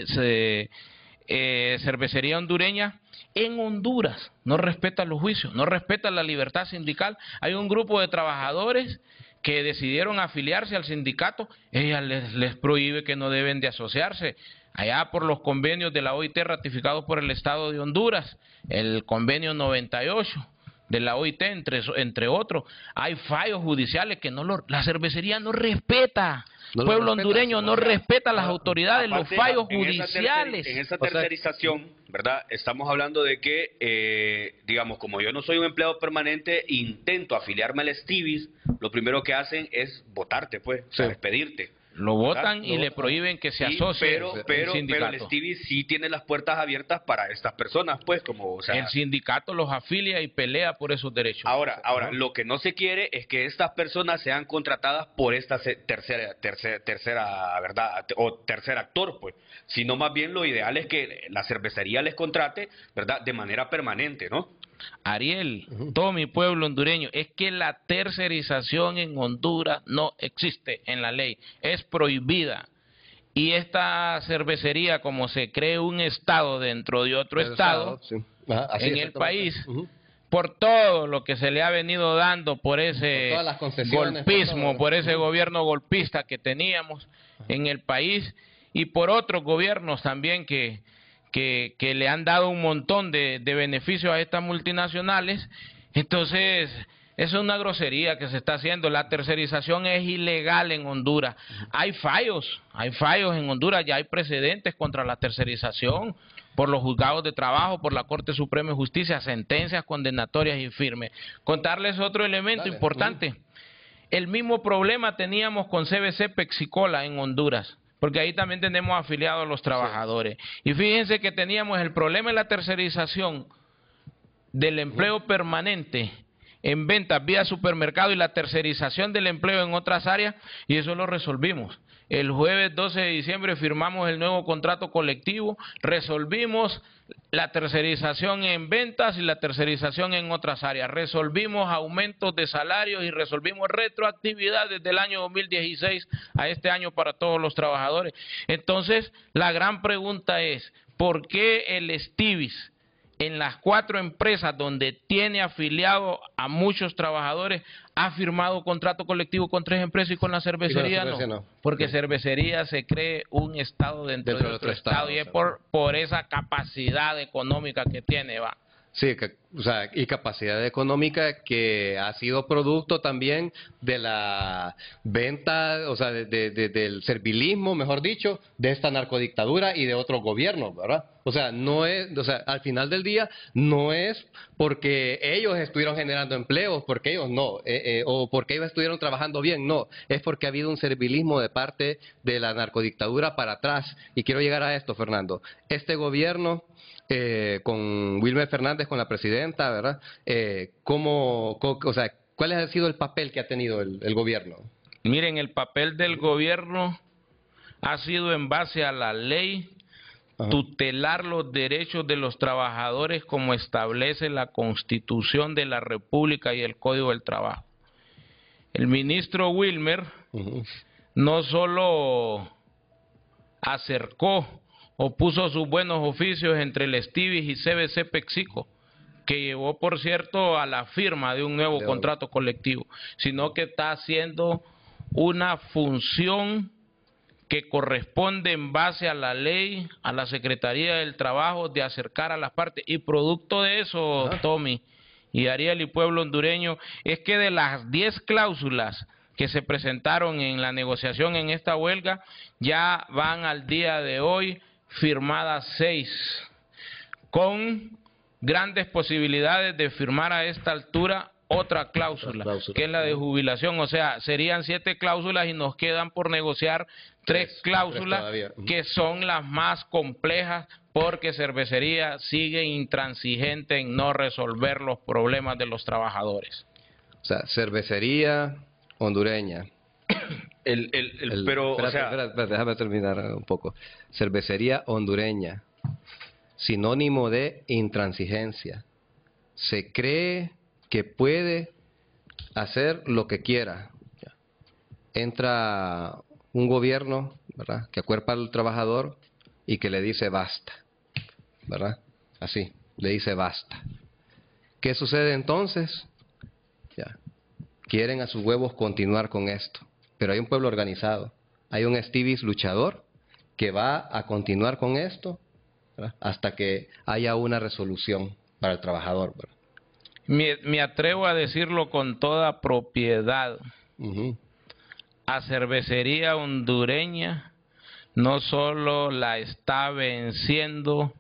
cervecería hondureña, en Honduras no respeta los juicios, no respeta la libertad sindical. Hay un grupo de trabajadores que decidieron afiliarse al sindicato, ella les prohíbe que no deben de asociarse. Allá por los convenios de la OIT ratificados por el Estado de Honduras, el convenio 98 de la OIT, entre otros, hay fallos judiciales que la cervecería no respeta. El pueblo hondureño no respeta las autoridades, los fallos judiciales. En esa tercerización, ¿verdad? Estamos hablando de que, digamos, como yo no soy un empleado permanente, intento afiliarme al Estivis, lo primero que hacen es votarte, pues, o sea, despedirte. Lo votan y le prohíben que se asocie pero el Estivis sí tiene las puertas abiertas para estas personas, pues, como, o sea, el sindicato los afilia y pelea por esos derechos. Ahora, lo que no se quiere es que estas personas sean contratadas por esta tercera, ¿verdad? O tercer actor, pues, sino más bien lo ideal es que la cervecería les contrate, ¿verdad? De manera permanente, ¿no? Ariel, todo mi pueblo hondureño, es que la tercerización en Honduras no existe en la ley, es prohibida. Y esta cervecería, como se cree un estado dentro de otro estado, en el país, por todo lo que se le ha venido dando por ese golpismo, por ese gobierno golpista que teníamos en el país, y por otros gobiernos también que le han dado un montón de beneficios a estas multinacionales. Entonces, eso es una grosería que se está haciendo. La tercerización es ilegal en Honduras. Hay fallos en Honduras, ya hay precedentes contra la tercerización por los juzgados de trabajo, por la Corte Suprema de Justicia, sentencias condenatorias y firmes. Contarles otro elemento importante. El mismo problema teníamos con CBC Pexicola en Honduras, porque ahí también tenemos afiliados a los trabajadores. Y fíjense que teníamos el problema de la tercerización del empleo permanente en ventas vía supermercado y la tercerización del empleo en otras áreas, y eso lo resolvimos. El jueves 12 de diciembre firmamos el nuevo contrato colectivo, resolvimos la tercerización en ventas y la tercerización en otras áreas, resolvimos aumentos de salarios y resolvimos retroactividad desde el año 2016 a este año para todos los trabajadores. Entonces, la gran pregunta es, ¿por qué el Estivis, en las 4 empresas donde tiene afiliado a muchos trabajadores, ha firmado contrato colectivo con 3 empresas y con la cervecería no? Porque cervecería se cree un estado dentro de otro estado y es por esa capacidad económica que tiene, va. Sí, o sea, y capacidad económica que ha sido producto también de la venta, o sea, del servilismo, mejor dicho, de esta narcodictadura y de otros gobiernos, ¿verdad? O sea, no es, o sea, al final del día no es porque ellos estuvieron generando empleos, porque ellos no, o porque ellos estuvieron trabajando bien, no, es porque ha habido un servilismo de parte de la narcodictadura para atrás. Y quiero llegar a esto, Fernando. Este gobierno, con Wilmer Fernández, con la presidenta, ¿verdad? O sea, ¿cuál ha sido el papel que ha tenido el gobierno? Miren, el papel del gobierno ha sido en base a la ley, tutelar los derechos de los trabajadores como establece la Constitución de la República y el Código del Trabajo. El ministro Wilmer no solo acercó o puso sus buenos oficios entre el Estivis y CBC Pexico, que llevó, por cierto, a la firma de un nuevo contrato colectivo, sino que está haciendo una función que corresponde en base a la ley, a la Secretaría del Trabajo, de acercar a las partes. Y producto de eso, Tommy y Ariel y pueblo hondureño, es que de las 10 cláusulas que se presentaron en la negociación en esta huelga, ya van al día de hoy firmadas 6, con grandes posibilidades de firmar a esta altura otra cláusula, que es la de jubilación. O sea, serían 7 cláusulas y nos quedan por negociar 3 cláusulas que son las más complejas, porque cervecería sigue intransigente en no resolver los problemas de los trabajadores. O sea, cervecería hondureña Pero, espérate, o sea, espérate, déjame terminar un poco. Cervecería hondureña, sinónimo de intransigencia. Se cree que puede hacer lo que quiera. Entra un gobierno, ¿verdad?, que acuerpa al trabajador y que le dice basta, ¿verdad? Así, le dice basta. ¿Qué sucede entonces? Ya, quieren a sus huevos continuar con esto, pero hay un pueblo organizado, hay un Estivis luchador que va a continuar con esto, ¿verdad?, hasta que haya una resolución para el trabajador, ¿verdad? Me atrevo a decirlo con toda propiedad. Ujú. A cervecería hondureña no solo la está venciendo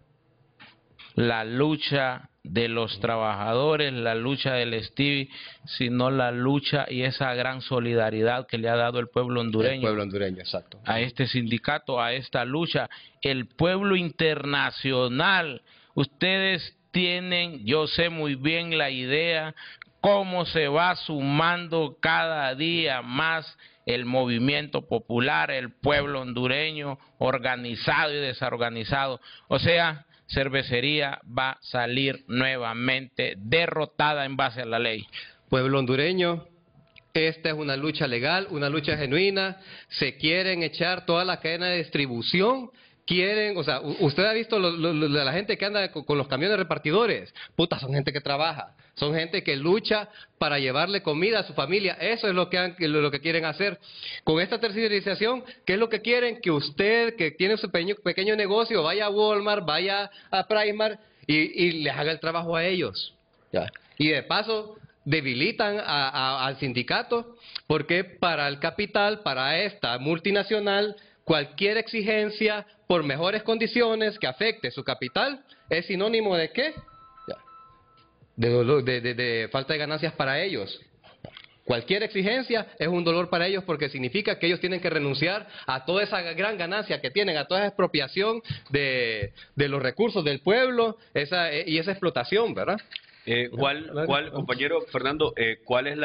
la lucha de los trabajadores, la lucha del Stevie, sino la lucha y esa gran solidaridad que le ha dado el pueblo hondureño. El pueblo hondureño, exacto. A este sindicato, a esta lucha, el pueblo internacional. Ustedes tienen, yo sé muy bien la idea, cómo se va sumando cada día más el movimiento popular, el pueblo hondureño, organizado y desorganizado. O sea, cervecería va a salir nuevamente derrotada en base a la ley. Pueblo hondureño, esta es una lucha legal, una lucha genuina. Se quieren echar toda la cadena de distribución. Quieren, o sea, usted ha visto la gente que anda con los camiones repartidores. Puta, son gente que trabaja, son gente que lucha para llevarle comida a su familia. Eso es lo que quieren hacer. Con esta tercerización, ¿qué es lo que quieren? Que usted, que tiene su pequeño negocio, vaya a Walmart, vaya a Primark y les haga el trabajo a ellos. Ya. Y de paso debilitan al sindicato, porque para el capital, para esta multinacional, cualquier exigencia por mejores condiciones que afecte su capital es sinónimo de ¿qué? Ya. De falta de ganancias para ellos. Cualquier exigencia es un dolor para ellos porque significa que ellos tienen que renunciar a toda esa gran ganancia que tienen, a toda esa expropiación de los recursos del pueblo y esa explotación, ¿verdad? Compañero Fernando, cuál es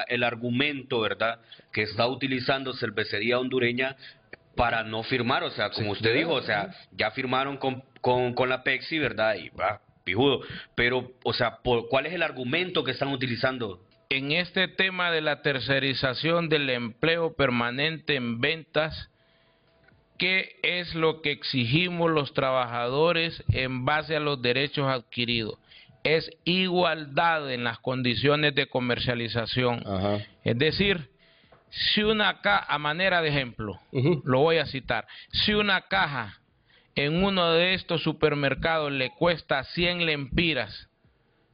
el argumento, verdad, que está utilizando Cervecería Hondureña para no firmar? O sea, como usted dijo, o sea, ya firmaron con la Pepsi, ¿verdad? Y va, pijudo. Pero, o sea, ¿cuál es el argumento que están utilizando? En este tema de la tercerización del empleo permanente en ventas, ¿qué es lo que exigimos los trabajadores en base a los derechos adquiridos? Es igualdad en las condiciones de comercialización. Ajá. Es decir, si una caja, a manera de ejemplo, lo voy a citar, si una caja en uno de estos supermercados le cuesta 100 lempiras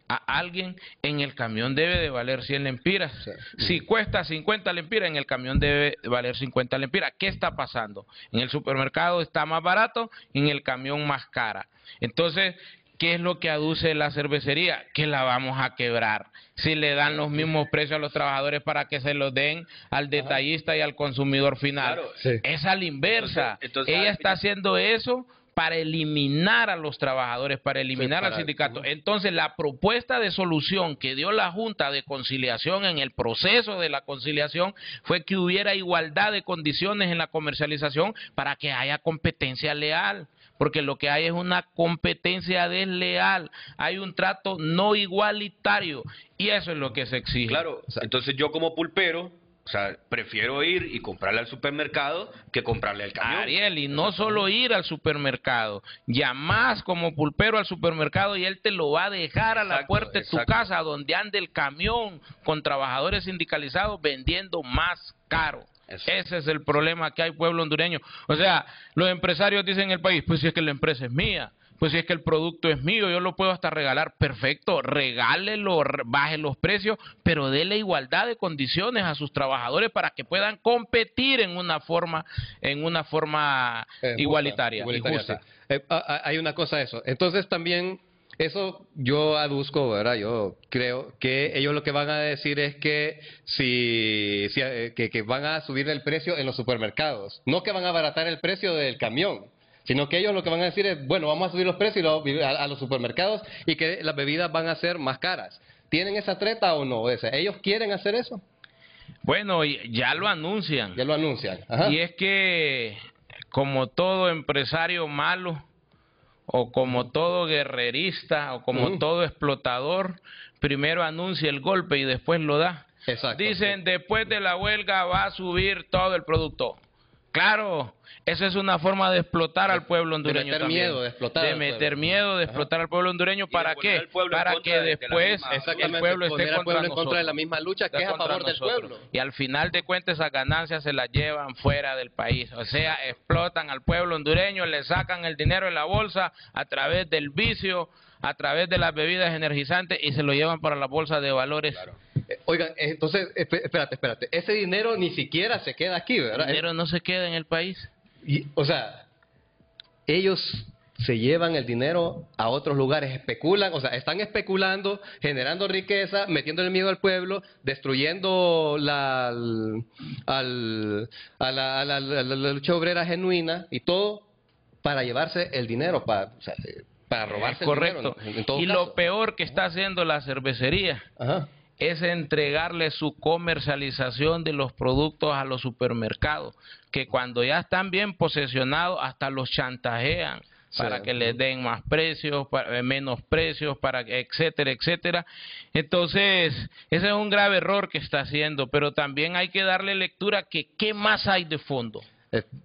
a alguien, en el camión debe de valer 100 lempiras. Sí. Si cuesta 50 lempiras, en el camión debe de valer 50 lempiras. ¿Qué está pasando? En el supermercado está más barato, en el camión más cara. Entonces, ¿qué es lo que aduce la cervecería? Que la vamos a quebrar. Si le dan los mismos precios a los trabajadores para que se los den al detallista y al consumidor final. Claro. Sí. Es a la inversa. Entonces, ella está haciendo eso para eliminar a los trabajadores, para eliminar al para- sindicato. Entonces, la propuesta de solución que dio la Junta de Conciliación en el proceso de la conciliación fue que hubiera igualdad de condiciones en la comercialización para que haya competencia leal, porque lo que hay es una competencia desleal, hay un trato no igualitario y eso es lo que se exige. Claro, entonces yo como pulpero, o sea, prefiero ir y comprarle al supermercado que comprarle al camión. Ariel, y no solo ir al supermercado, llamás como pulpero al supermercado y él te lo va a dejar a la Exacto, puerta de tu exacto. casa donde ande el camión con trabajadores sindicalizados vendiendo más caro. Eso. Ese es el problema que hay, pueblo hondureño. O sea, los empresarios dicen en el país, pues si es que la empresa es mía, pues si es que el producto es mío, yo lo puedo hasta regalar. Perfecto, regálelo, baje los precios, pero déle igualdad de condiciones a sus trabajadores para que puedan competir en una forma igualitaria y justa. Sí. Hay una cosa de eso. Entonces también, eso yo aduzco, ¿verdad? Yo creo que ellos lo que van a decir es que que van a subir el precio en los supermercados. No que van a abaratar el precio del camión, sino que ellos lo que van a decir es, bueno, vamos a subir los precios a los supermercados y que las bebidas van a ser más caras. ¿Tienen esa treta o no? ¿Ellos quieren hacer eso? Bueno, ya lo anuncian. Ya lo anuncian. Ajá. Y es que, como todo empresario malo, o como todo guerrerista, o como todo explotador, primero anuncia el golpe y después lo da. Exacto. Dicen, después de la huelga va a subir todo el producto. Claro, esa es una forma de explotar al pueblo hondureño también. Miedo, de explotar de meter miedo, de explotar al pueblo hondureño. ¿Para qué? Para que después el pueblo esté contra nosotros. Contra la misma lucha que es a favor del pueblo. Y al final de cuentas esas ganancias se las llevan fuera del país. O sea, explotan al pueblo hondureño, le sacan el dinero de la bolsa a través del vicio, a través de las bebidas energizantes y se lo llevan para la bolsa de valores. Claro. Oigan, entonces, espérate. Ese dinero ni siquiera se queda aquí, ¿verdad? El dinero no se queda en el país. O sea, ellos se llevan el dinero a otros lugares, especulan, o sea, están especulando, generando riqueza, metiendo el miedo al pueblo, destruyendo la lucha obrera genuina y todo para llevarse el dinero, para robarse el dinero. Correcto. Y lo peor que está haciendo la cervecería es entregarle su comercialización de los productos a los supermercados, que cuando ya están bien posesionados hasta los chantajean para que les den más precios, menos precios, etcétera, etcétera. Entonces, ese es un grave error que está haciendo, pero también hay que darle lectura que qué más hay de fondo.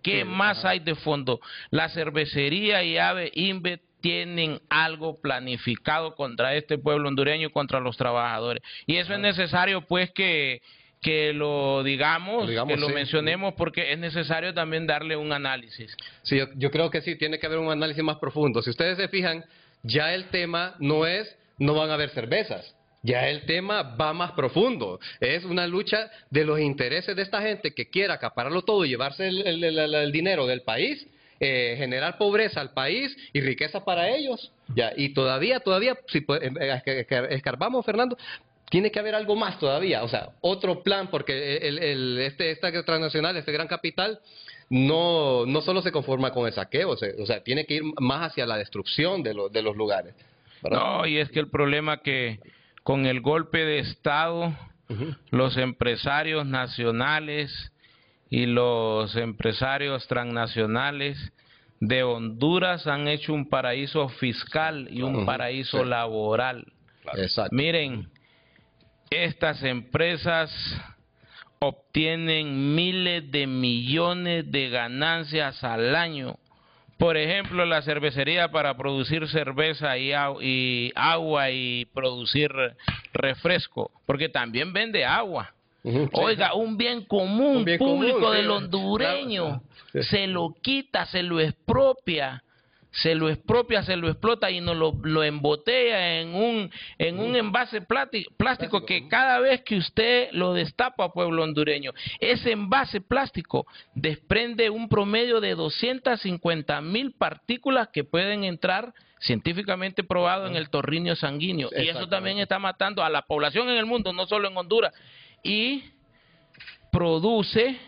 ¿Qué más hay de fondo? La cervecería y AVE InBev tienen algo planificado contra este pueblo hondureño y contra los trabajadores. Y eso es necesario, pues, que lo digamos, que lo mencionemos, porque es necesario también darle un análisis. Sí, yo creo que sí, tiene que haber un análisis más profundo. Si ustedes se fijan, ya el tema no van a haber cervezas. Ya el tema va más profundo. Es una lucha de los intereses de esta gente que quiera acapararlo todo y llevarse el dinero del país, generar pobreza al país y riqueza para ellos. Ya, y todavía, si escarbamos, Fernando, tiene que haber algo más todavía, o sea, otro plan, porque esta transnacional, este gran capital, no solo se conforma con el saqueo, o sea, tiene que ir más hacia la destrucción de los lugares, ¿verdad? No, y es que el problema que con el golpe de Estado, los empresarios nacionales y los empresarios transnacionales de Honduras han hecho un paraíso fiscal y un paraíso laboral. Exacto. Miren, estas empresas obtienen miles de millones de ganancias al año. Por ejemplo, la cervecería para producir cerveza y agua y producir refresco, porque también vende agua. Oiga, un bien común público del hondureño, se lo quita, se lo expropia, se lo explota y nos lo embotella en un envase plástico que cada vez que usted lo destapa, pueblo hondureño, ese envase plástico desprende un promedio de 250,000 partículas que pueden entrar, científicamente probado, en el torrino sanguíneo. Y eso también está matando a la población en el mundo, no solo en Honduras. Y produce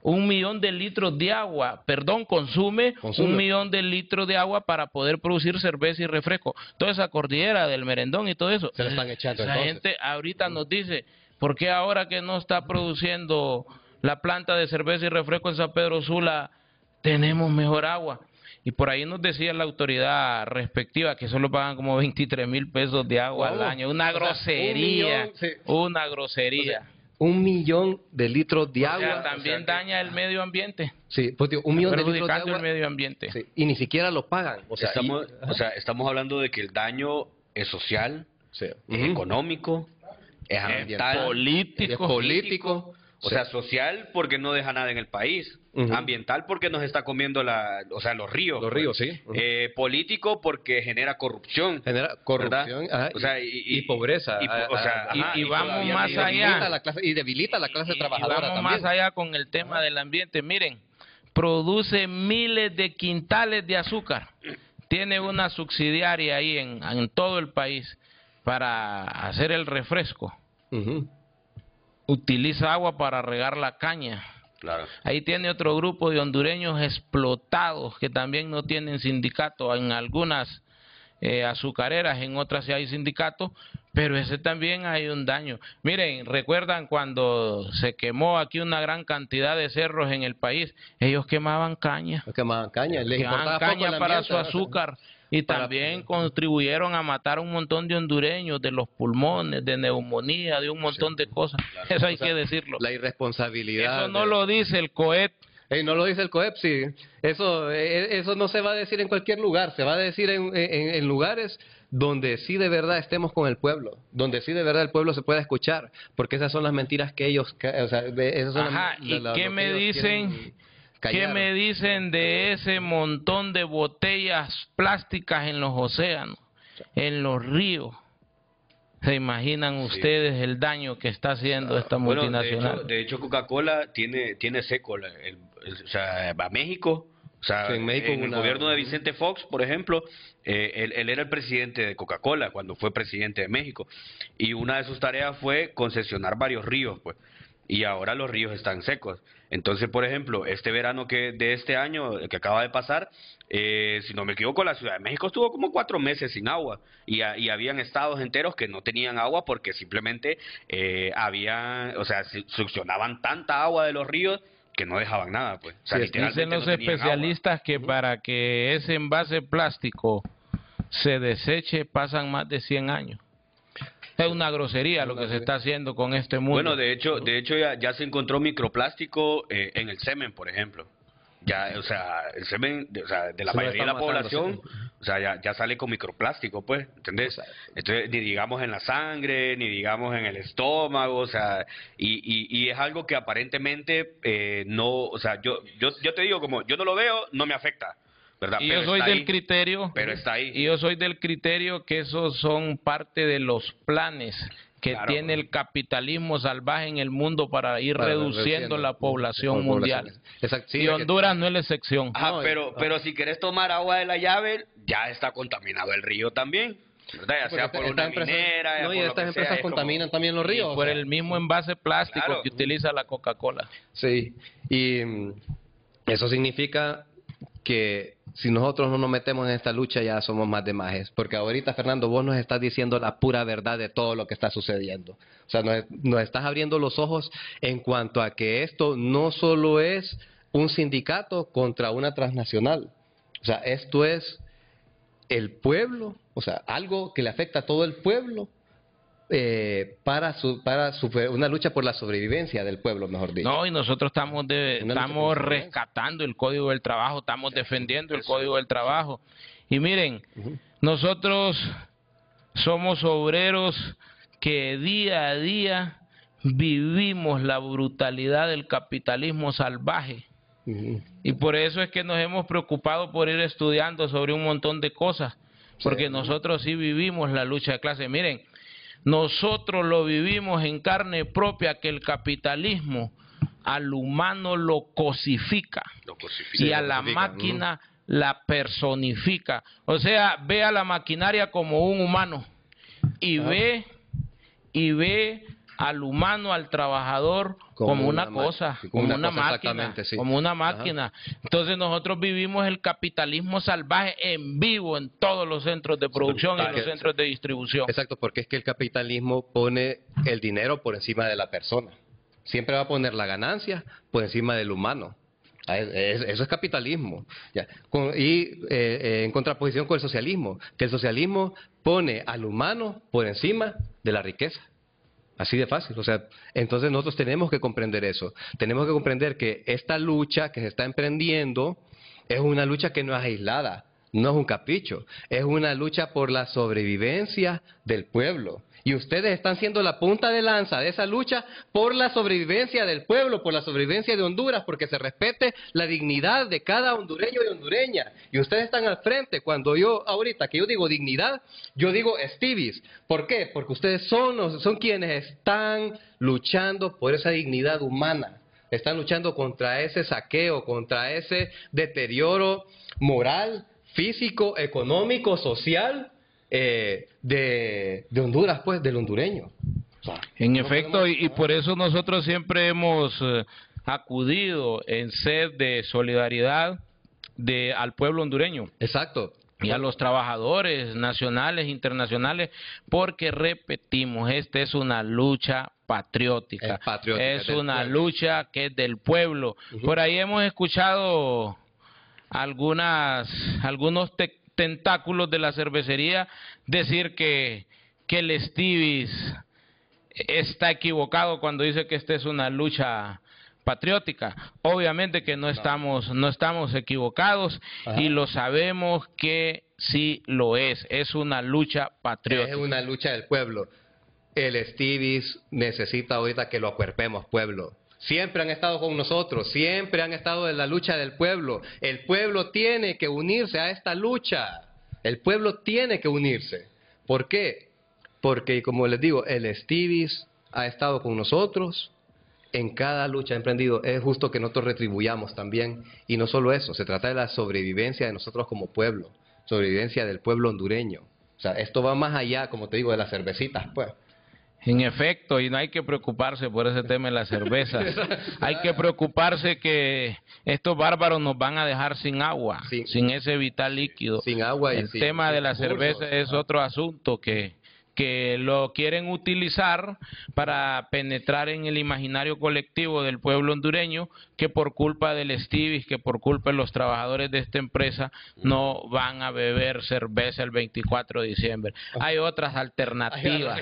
1 millón de litros de agua, consume 1 millón de litros de agua para poder producir cerveza y refresco. Toda esa cordillera del Merendón y todo eso. Se lo están echando. La gente ahorita nos dice, ¿por qué ahora que no está produciendo la planta de cerveza y refresco en San Pedro Sula tenemos mejor agua? Y por ahí nos decía la autoridad respectiva que solo pagan como 23,000 pesos de agua al año. Una grosería, una grosería. 1 millón de litros de agua. También daña el medio ambiente. Sí, pues digo, 1 millón de litros de agua. El medio ambiente. Sí, y ni siquiera lo pagan. Estamos hablando de que el daño es social, es económico, es ambiental, político. O sea, social porque no deja nada en el país. Ambiental porque nos está comiendo los ríos. Los ríos, sí. Político porque genera corrupción. Y pobreza. Y vamos más allá. Y debilita la clase trabajadora también. Vamos más allá con el tema del ambiente. Miren, produce miles de quintales de azúcar. Tiene una subsidiaria ahí en todo el país para hacer el refresco. Utiliza agua para regar la caña. Claro. Ahí tiene otro grupo de hondureños explotados que también no tienen sindicato en algunas azucareras, en otras sí hay sindicatos, pero ese también hay un daño. Miren, ¿recuerdan cuando se quemó aquí una gran cantidad de cerros en el país? Ellos quemaban caña. Quemaban caña, les importaba poco Caña el para ambiente, su azúcar. Y también contribuyeron a matar a un montón de hondureños, de los pulmones, de neumonía, de un montón de cosas. Eso hay que decirlo. La irresponsabilidad. Eso no lo dice el COET. No lo dice el COEP, sí. Eso no se va a decir en cualquier lugar, se va a decir en lugares donde sí de verdad estemos con el pueblo, donde sí de verdad el pueblo se pueda escuchar, porque esas son las mentiras que ellos... O sea, esas son Ajá, ¿y qué me dicen? ¿Qué me dicen de ese montón de botellas plásticas en los océanos, en los ríos? ¿Se imaginan ustedes el daño que está haciendo esta multinacional? De hecho Coca-Cola tiene seco, o sea, va a México. O sea, sí, en México en el gobierno de Vicente Fox, por ejemplo, él era el presidente de Coca-Cola cuando fue presidente de México. Y una de sus tareas fue concesionar varios ríos, pues. Y ahora los ríos están secos. Entonces, por ejemplo, este verano de este año, que acaba de pasar, si no me equivoco, la Ciudad de México estuvo como 4 meses sin agua. Y habían estados enteros que no tenían agua porque simplemente succionaban tanta agua de los ríos que no dejaban nada, pues. O sea, dicen los especialistas que para que ese envase plástico se deseche pasan más de 100 años. Es una grosería lo que se está haciendo con este mundo. Bueno, de hecho ya se encontró microplástico en el semen, por ejemplo. Ya, o sea, el semen, de la mayoría de la población, o sea, ya sale con microplástico, pues, ¿entendés? Entonces, ni digamos en la sangre, ni digamos en el estómago, o sea, y es algo que aparentemente no, o sea, yo te digo, como yo no lo veo, no me afecta, ¿verdad? Y yo soy del criterio, pero está ahí. Y yo soy del criterio que esos son parte de los planes que tiene el capitalismo salvaje en el mundo para ir reduciendo la población mundial. Exacto, sí, y Honduras no es la excepción. Ajá, pero si querés tomar agua de la llave, ya está contaminado el río también, ¿verdad? Ya sea por una minera, y estas empresas contaminan también los ríos. Y por el mismo envase plástico que utiliza la Coca-Cola. Sí, y eso significa que si nosotros no nos metemos en esta lucha ya somos más de majes, porque ahorita, Fernando, vos nos estás diciendo la pura verdad de todo lo que está sucediendo. O sea, nos estás abriendo los ojos en cuanto a que esto no solo es un sindicato contra una transnacional. O sea, esto es el pueblo, o sea, algo que le afecta a todo el pueblo, para una lucha por la sobrevivencia del pueblo, mejor dicho. No, y nosotros estamos rescatando el Código del Trabajo, estamos defendiendo el Código del Trabajo. Y miren, nosotros somos obreros que día a día vivimos la brutalidad del capitalismo salvaje. Y por eso es que nos hemos preocupado por ir estudiando sobre un montón de cosas, porque nosotros sí vivimos la lucha de clase. Miren, nosotros lo vivimos en carne propia, que el capitalismo al humano lo cosifica y a la máquina la personifica. O sea, ve a la maquinaria como un humano y ve al humano, al trabajador, como una cosa, como una máquina, como una máquina. Entonces nosotros vivimos el capitalismo salvaje en vivo en todos los centros de producción y en los centros de distribución. Exacto, porque es que el capitalismo pone el dinero por encima de la persona. Siempre va a poner la ganancia por encima del humano. Eso es capitalismo. En contraposición con el socialismo, que el socialismo pone al humano por encima de la riqueza. Así de fácil. O sea, entonces nosotros tenemos que comprender eso. Tenemos que comprender que esta lucha que se está emprendiendo es una lucha que no es aislada, no es un capricho, es una lucha por la sobrevivencia del pueblo. Y ustedes están siendo la punta de lanza de esa lucha por la sobrevivencia del pueblo, por la sobrevivencia de Honduras, porque se respete la dignidad de cada hondureño y hondureña. Y ustedes están al frente. Cuando ahorita que yo digo dignidad, yo digo Estivis. ¿Por qué? Porque ustedes son quienes están luchando por esa dignidad humana. Están luchando contra ese saqueo, contra ese deterioro moral, físico, económico, social, de Honduras, pues, del hondureño. O sea, en efecto, y por eso nosotros siempre hemos acudido en sed de solidaridad al pueblo hondureño. Exacto. y a los trabajadores nacionales, internacionales, porque repetimos, esta es una lucha patriótica, es una lucha que es del pueblo. Por ahí hemos escuchado algunos tentáculos de la cervecería decir que el Estivis está equivocado cuando dice que esta es una lucha patriótica. Obviamente que no estamos equivocados. Ajá. Y lo sabemos que sí lo es una lucha patriótica. Es una lucha del pueblo. El Estivis necesita ahorita que lo acuerpemos, pueblo. Siempre han estado con nosotros, siempre han estado en la lucha del pueblo. El pueblo tiene que unirse a esta lucha. El pueblo tiene que unirse. ¿Por qué? Porque, como les digo, el Estivis ha estado con nosotros en cada lucha emprendido. Es justo que nosotros retribuyamos también. Y no solo eso, se trata de la sobrevivencia de nosotros como pueblo, sobrevivencia del pueblo hondureño. O sea, esto va más allá, como te digo, de las cervecitas, pues. En efecto, y no hay que preocuparse por ese tema de las cervezas. Hay que preocuparse que estos bárbaros nos van a dejar sin agua, sin ese vital líquido. Sin agua y el tema de la cerveza es otro asunto que lo quieren utilizar para penetrar en el imaginario colectivo del pueblo hondureño, que por culpa del Estivis, que por culpa de los trabajadores de esta empresa, no van a beber cerveza el 24 de diciembre. Hay otras alternativas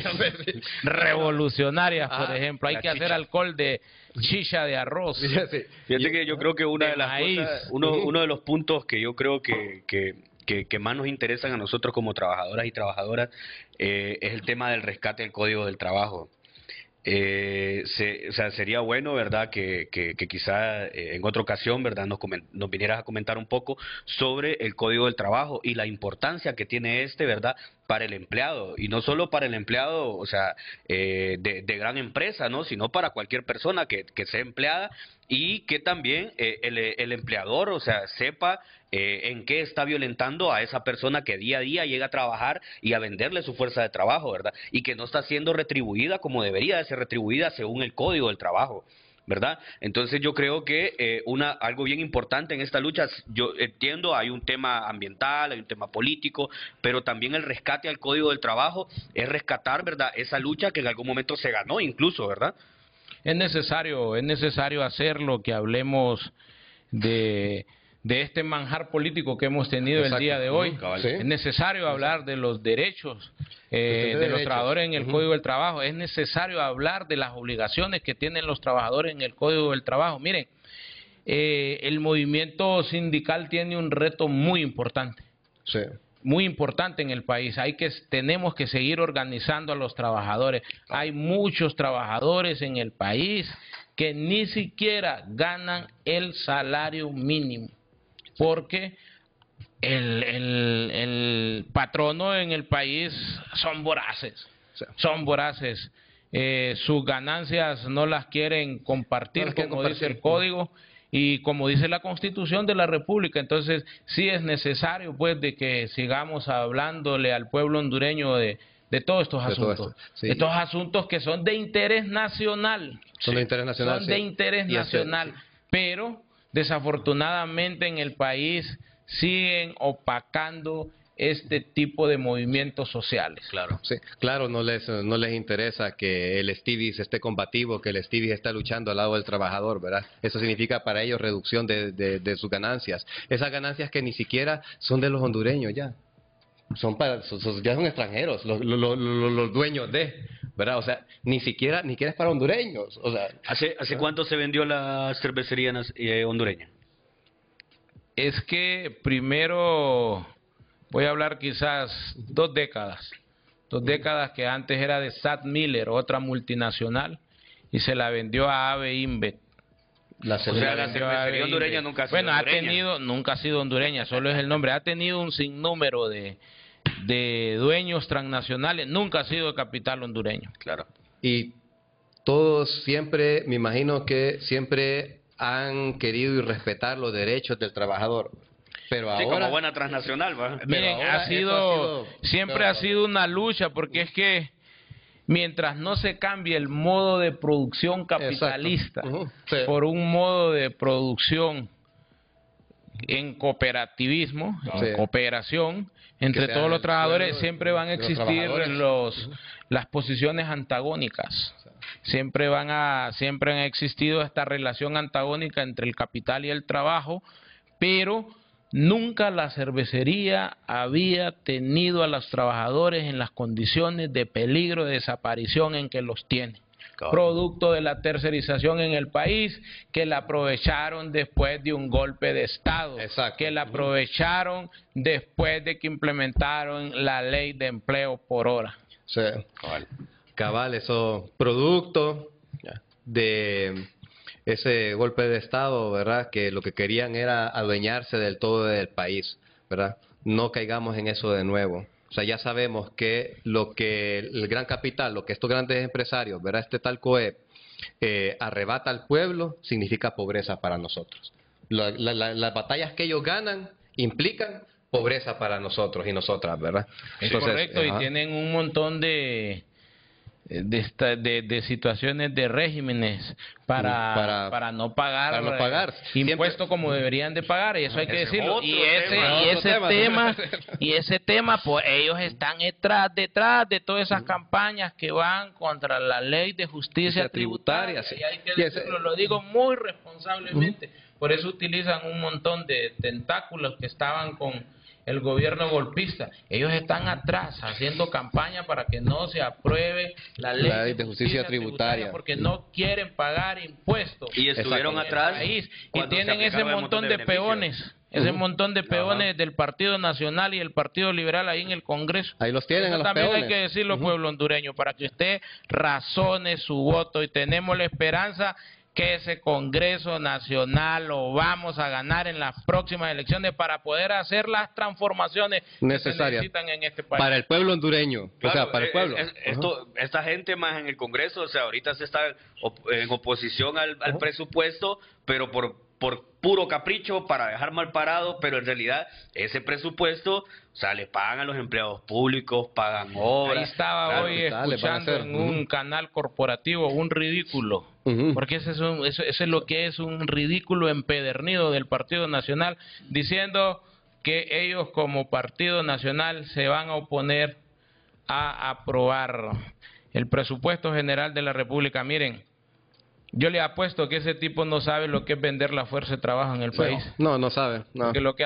revolucionarias, por ejemplo. Hay que hacer alcohol de chicha de arroz. Fíjate que yo creo que una de las cosas, uno de los puntos que yo creo que más nos interesan a nosotros como trabajadoras y trabajadoras es el tema del rescate del Código del Trabajo. O sea, sería bueno, ¿verdad?, que quizá en otra ocasión, ¿verdad?, nos vinieras a comentar un poco sobre el Código del Trabajo y la importancia que tiene ¿verdad?, para el empleado, y no solo para el empleado, o sea, de gran empresa, ¿no?, sino para cualquier persona que sea empleada, y que también el empleador, o sea, sepa en qué está violentando a esa persona que día a día llega a trabajar y a venderle su fuerza de trabajo, ¿verdad? Y que no está siendo retribuida como debería de ser retribuida según el Código del Trabajo, ¿verdad? Entonces yo creo que algo bien importante en esta lucha, yo entiendo, hay un tema ambiental, hay un tema político, pero también el rescate al Código del Trabajo es rescatar, ¿verdad?, esa lucha que en algún momento se ganó incluso, ¿verdad? Es necesario hacerlo, que hablemos de este manjar político que hemos tenido el día de hoy. ¿Sí? Es necesario hablar de los derechos de los trabajadores en el Código del Trabajo. Es necesario hablar de las obligaciones que tienen los trabajadores en el Código del Trabajo. Miren, el movimiento sindical tiene un reto muy importante. Sí. Muy importante en el país. Tenemos que seguir organizando a los trabajadores. Hay muchos trabajadores en el país que ni siquiera ganan el salario mínimo, porque el patrono en el país son voraces, sus ganancias no las quieren compartir, como dice el código y como dice la Constitución de la República. Entonces sí es necesario, pues, de que sigamos hablándole al pueblo hondureño de todos estos asuntos, estos asuntos que son de interés nacional, pero desafortunadamente en el país siguen opacando este tipo de movimientos sociales. Claro, sí, claro, no les interesa que el Estivis esté combativo, que el Estivis está luchando al lado del trabajador, ¿verdad? Eso significa para ellos reducción de sus ganancias. Esas ganancias que ni siquiera son de los hondureños ya. Ya son extranjeros, los dueños ¿verdad? O sea, ni siquiera es para hondureños. O sea, ¿Hace cuánto se vendió la cervecería hondureña? Es que primero voy a hablar quizás 2 décadas. 2 décadas que antes era de Sat Miller, otra multinacional, y se la vendió a AB InBev. La cervecería hondureña nunca ha sido hondureña. Nunca ha sido hondureña, solo es el nombre. Ha tenido un sinnúmero de dueños transnacionales, nunca ha sido de capital hondureño. Claro. Y todos siempre, me imagino que siempre han querido y respetar los derechos del trabajador. Pero ahora, como buena transnacional, ¿va? Miren, siempre ha sido una lucha, porque es que mientras no se cambie el modo de producción capitalista por un modo de producción en cooperativismo, Sí. en cooperación entre sea todos los el trabajadores, pueblo, siempre van a los existir trabajadores. las posiciones antagónicas. Siempre han existido esta relación antagónica entre el capital y el trabajo, pero nunca la cervecería había tenido a los trabajadores en las condiciones de peligro de desaparición en que los tiene. Producto de la tercerización en el país, que la aprovecharon después de un golpe de Estado, Exacto. que la aprovecharon después de que implementaron la ley de empleo por hora. Sí. Cabal, eso, producto de ese golpe de Estado, ¿verdad? Que lo que querían era adueñarse del todo del país, ¿verdad? No caigamos en eso de nuevo. O sea, ya sabemos que lo que el gran capital, lo que estos grandes empresarios, ¿verdad? Este Talcoep, arrebata al pueblo, significa pobreza para nosotros. Las batallas que ellos ganan implican pobreza para nosotros y nosotras, ¿verdad? Es Entonces, correcto, y ajá. tienen un montón de situaciones de regímenes para no pagar, para no pagar. impuestos Siempre. como deberían de pagar, y eso hay que Ese es decirlo. otro Y tema. ese tema, pues ellos están detrás de todas esas campañas que van contra la ley de justicia tributaria. sí. Y hay que Y ese- decirlo, lo digo muy responsablemente. Por eso utilizan un montón de tentáculos que estaban con el gobierno golpista. Ellos están atrás haciendo campaña para que no se apruebe la ley de justicia tributaria porque no quieren pagar impuestos. Y estuvieron en el atrás país. Y cuando se tienen ese aplicaron el montón de beneficios. peones. Ese montón de peones del Partido Nacional y el Partido Liberal ahí en el Congreso. Ahí los tienen Eso a los también peones. hay que decirlo, pueblo hondureño, para que usted razone su voto, y tenemos la esperanza que ese Congreso Nacional lo vamos a ganar en las próximas elecciones para poder hacer las transformaciones que se Necesarias necesitan en este país. para el pueblo hondureño, Claro, o sea, para el pueblo. Esta gente más en el Congreso, o sea, ahorita se está en oposición al presupuesto, pero por puro capricho, para dejar mal parado, pero en realidad ese presupuesto, o sea, le pagan a los empleados públicos, pagan obras. Ahí estaba claro, hoy les van a escuchando hacer. en un canal corporativo un ridículo. Porque eso es lo que es un ridículo empedernido del Partido Nacional, diciendo que ellos como Partido Nacional se van a oponer a aprobar el presupuesto general de la República. Miren, yo le apuesto que ese tipo no sabe lo que es vender la fuerza de trabajo en el país. No sabe. No. Porque lo que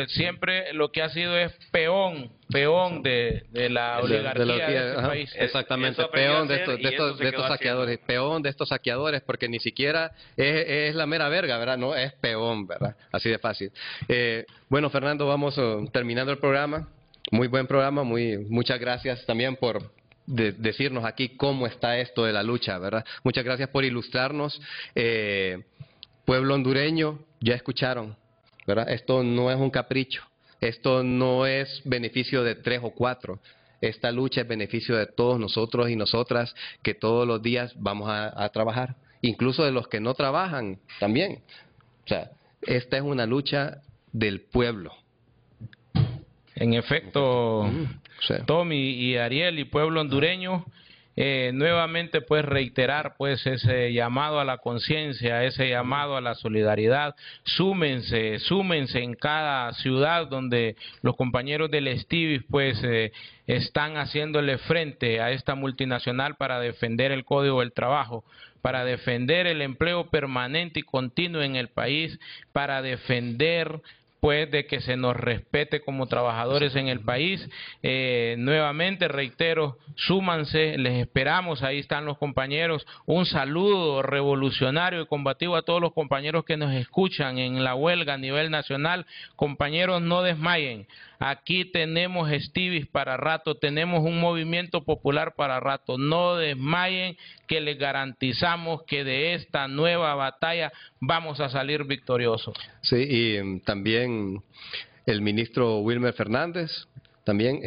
siempre lo que ha sido es peón de la oligarquía de ese ajá, país. Exactamente, Eso aprendió peón a de hacer estos, y eso se quedó saqueadores, haciendo. peón de estos saqueadores, porque ni siquiera es la mera verga, ¿verdad? No, es peón, ¿verdad? Así de fácil. Bueno, Fernando, vamos terminando el programa. Muy buen programa, muchas gracias también por decirnos aquí cómo está esto de la lucha, ¿verdad? Muchas gracias por ilustrarnos. Pueblo hondureño, ya escucharon, ¿verdad? Esto no es un capricho, esto no es beneficio de 3 o 4. Esta lucha es beneficio de todos nosotros y nosotras que todos los días vamos a trabajar, incluso de los que no trabajan también. O sea, esta es una lucha del pueblo. En efecto, Sí. Tommy y Ariel y pueblo hondureño, nuevamente pues reiterar pues ese llamado a la conciencia, ese llamado a la solidaridad. Súmense en cada ciudad donde los compañeros del Estivis pues están haciéndole frente a esta multinacional para defender el Código del Trabajo, para defender el empleo permanente y continuo en el país, para defender pues de que se nos respete como trabajadores en el país. Nuevamente reitero, súmanse, les esperamos, ahí están los compañeros. Un saludo revolucionario y combativo a todos los compañeros que nos escuchan en la huelga a nivel nacional. Compañeros, no desmayen, aquí tenemos Estivis para rato, tenemos un movimiento popular para rato, no desmayen, que les garantizamos que de esta nueva batalla vamos a salir victoriosos. Sí, y también el ministro Wilmer Fernández, también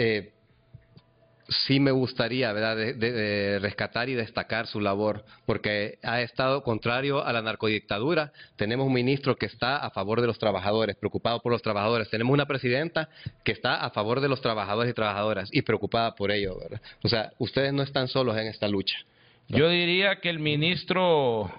sí me gustaría, ¿verdad?, de rescatar y destacar su labor, porque ha estado contrario a la narcodictadura. Tenemos un ministro que está a favor de los trabajadores, preocupado por los trabajadores. Tenemos una presidenta que está a favor de los trabajadores y trabajadoras y preocupada por ello, ¿verdad? O sea, ustedes no están solos en esta lucha. Yo diría que el ministro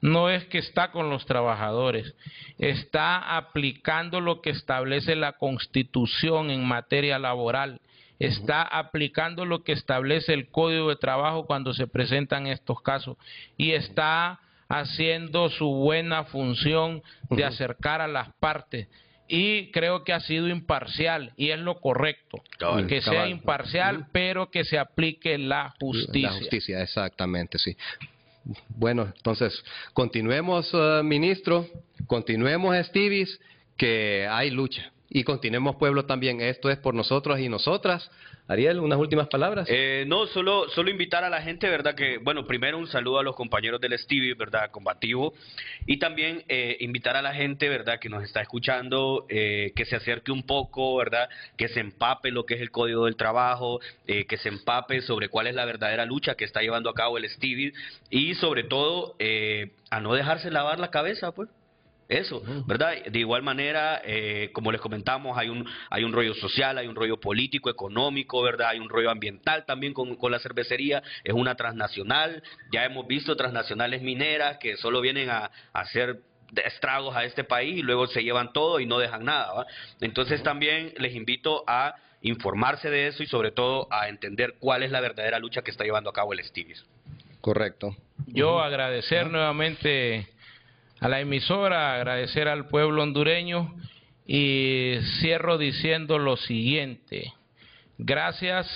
no es que está con los trabajadores, está aplicando lo que establece la Constitución en materia laboral, está aplicando lo que establece el Código de Trabajo cuando se presentan estos casos y está haciendo su buena función de acercar a las partes. Y creo que ha sido imparcial, y es lo correcto, que sea imparcial, pero que se aplique la justicia. La justicia, exactamente, sí. Bueno, entonces, continuemos, ministro, continuemos, Estivis, que hay lucha. Y continuemos, pueblo, también. Esto es por nosotros y nosotras. Ariel, unas últimas palabras. No, solo invitar a la gente, ¿verdad? Que, bueno, primero un saludo a los compañeros del Stevie, ¿verdad? Combativo. Y también invitar a la gente, ¿verdad? Que nos está escuchando, que se acerque un poco, ¿verdad? Que se empape lo que es el Código del Trabajo, que se empape sobre cuál es la verdadera lucha que está llevando a cabo el Stevie. Y sobre todo, a no dejarse lavar la cabeza, pues. Eso, ¿verdad? De igual manera, como les comentamos, hay un rollo social, hay un rollo político, económico, ¿verdad? Hay un rollo ambiental también con la cervecería, es una transnacional, ya hemos visto transnacionales mineras que solo vienen a hacer estragos a este país y luego se llevan todo y no dejan nada, ¿va? Entonces también les invito a informarse de eso y sobre todo a entender cuál es la verdadera lucha que está llevando a cabo el Estivis. Correcto. Yo agradecer nuevamente a la emisora, agradecer al pueblo hondureño y cierro diciendo lo siguiente: gracias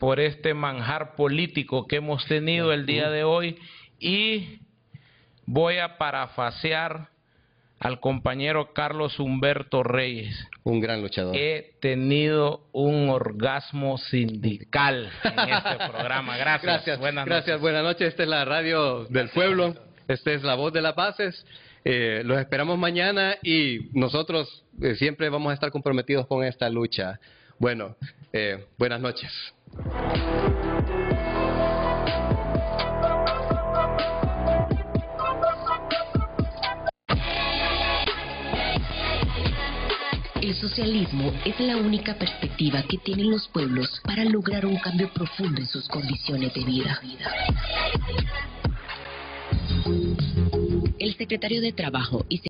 por este manjar político que hemos tenido el día de hoy y voy a parafasear al compañero Carlos Humberto Reyes. Un gran luchador. He tenido un orgasmo sindical en este programa. Gracias. Buenas noches. Buenas noches. Esta es la radio del pueblo. Esta es la voz de las bases. Los esperamos mañana y nosotros siempre vamos a estar comprometidos con esta lucha. Bueno, buenas noches. El socialismo es la única perspectiva que tienen los pueblos para lograr un cambio profundo en sus condiciones de vida. El secretario de Trabajo y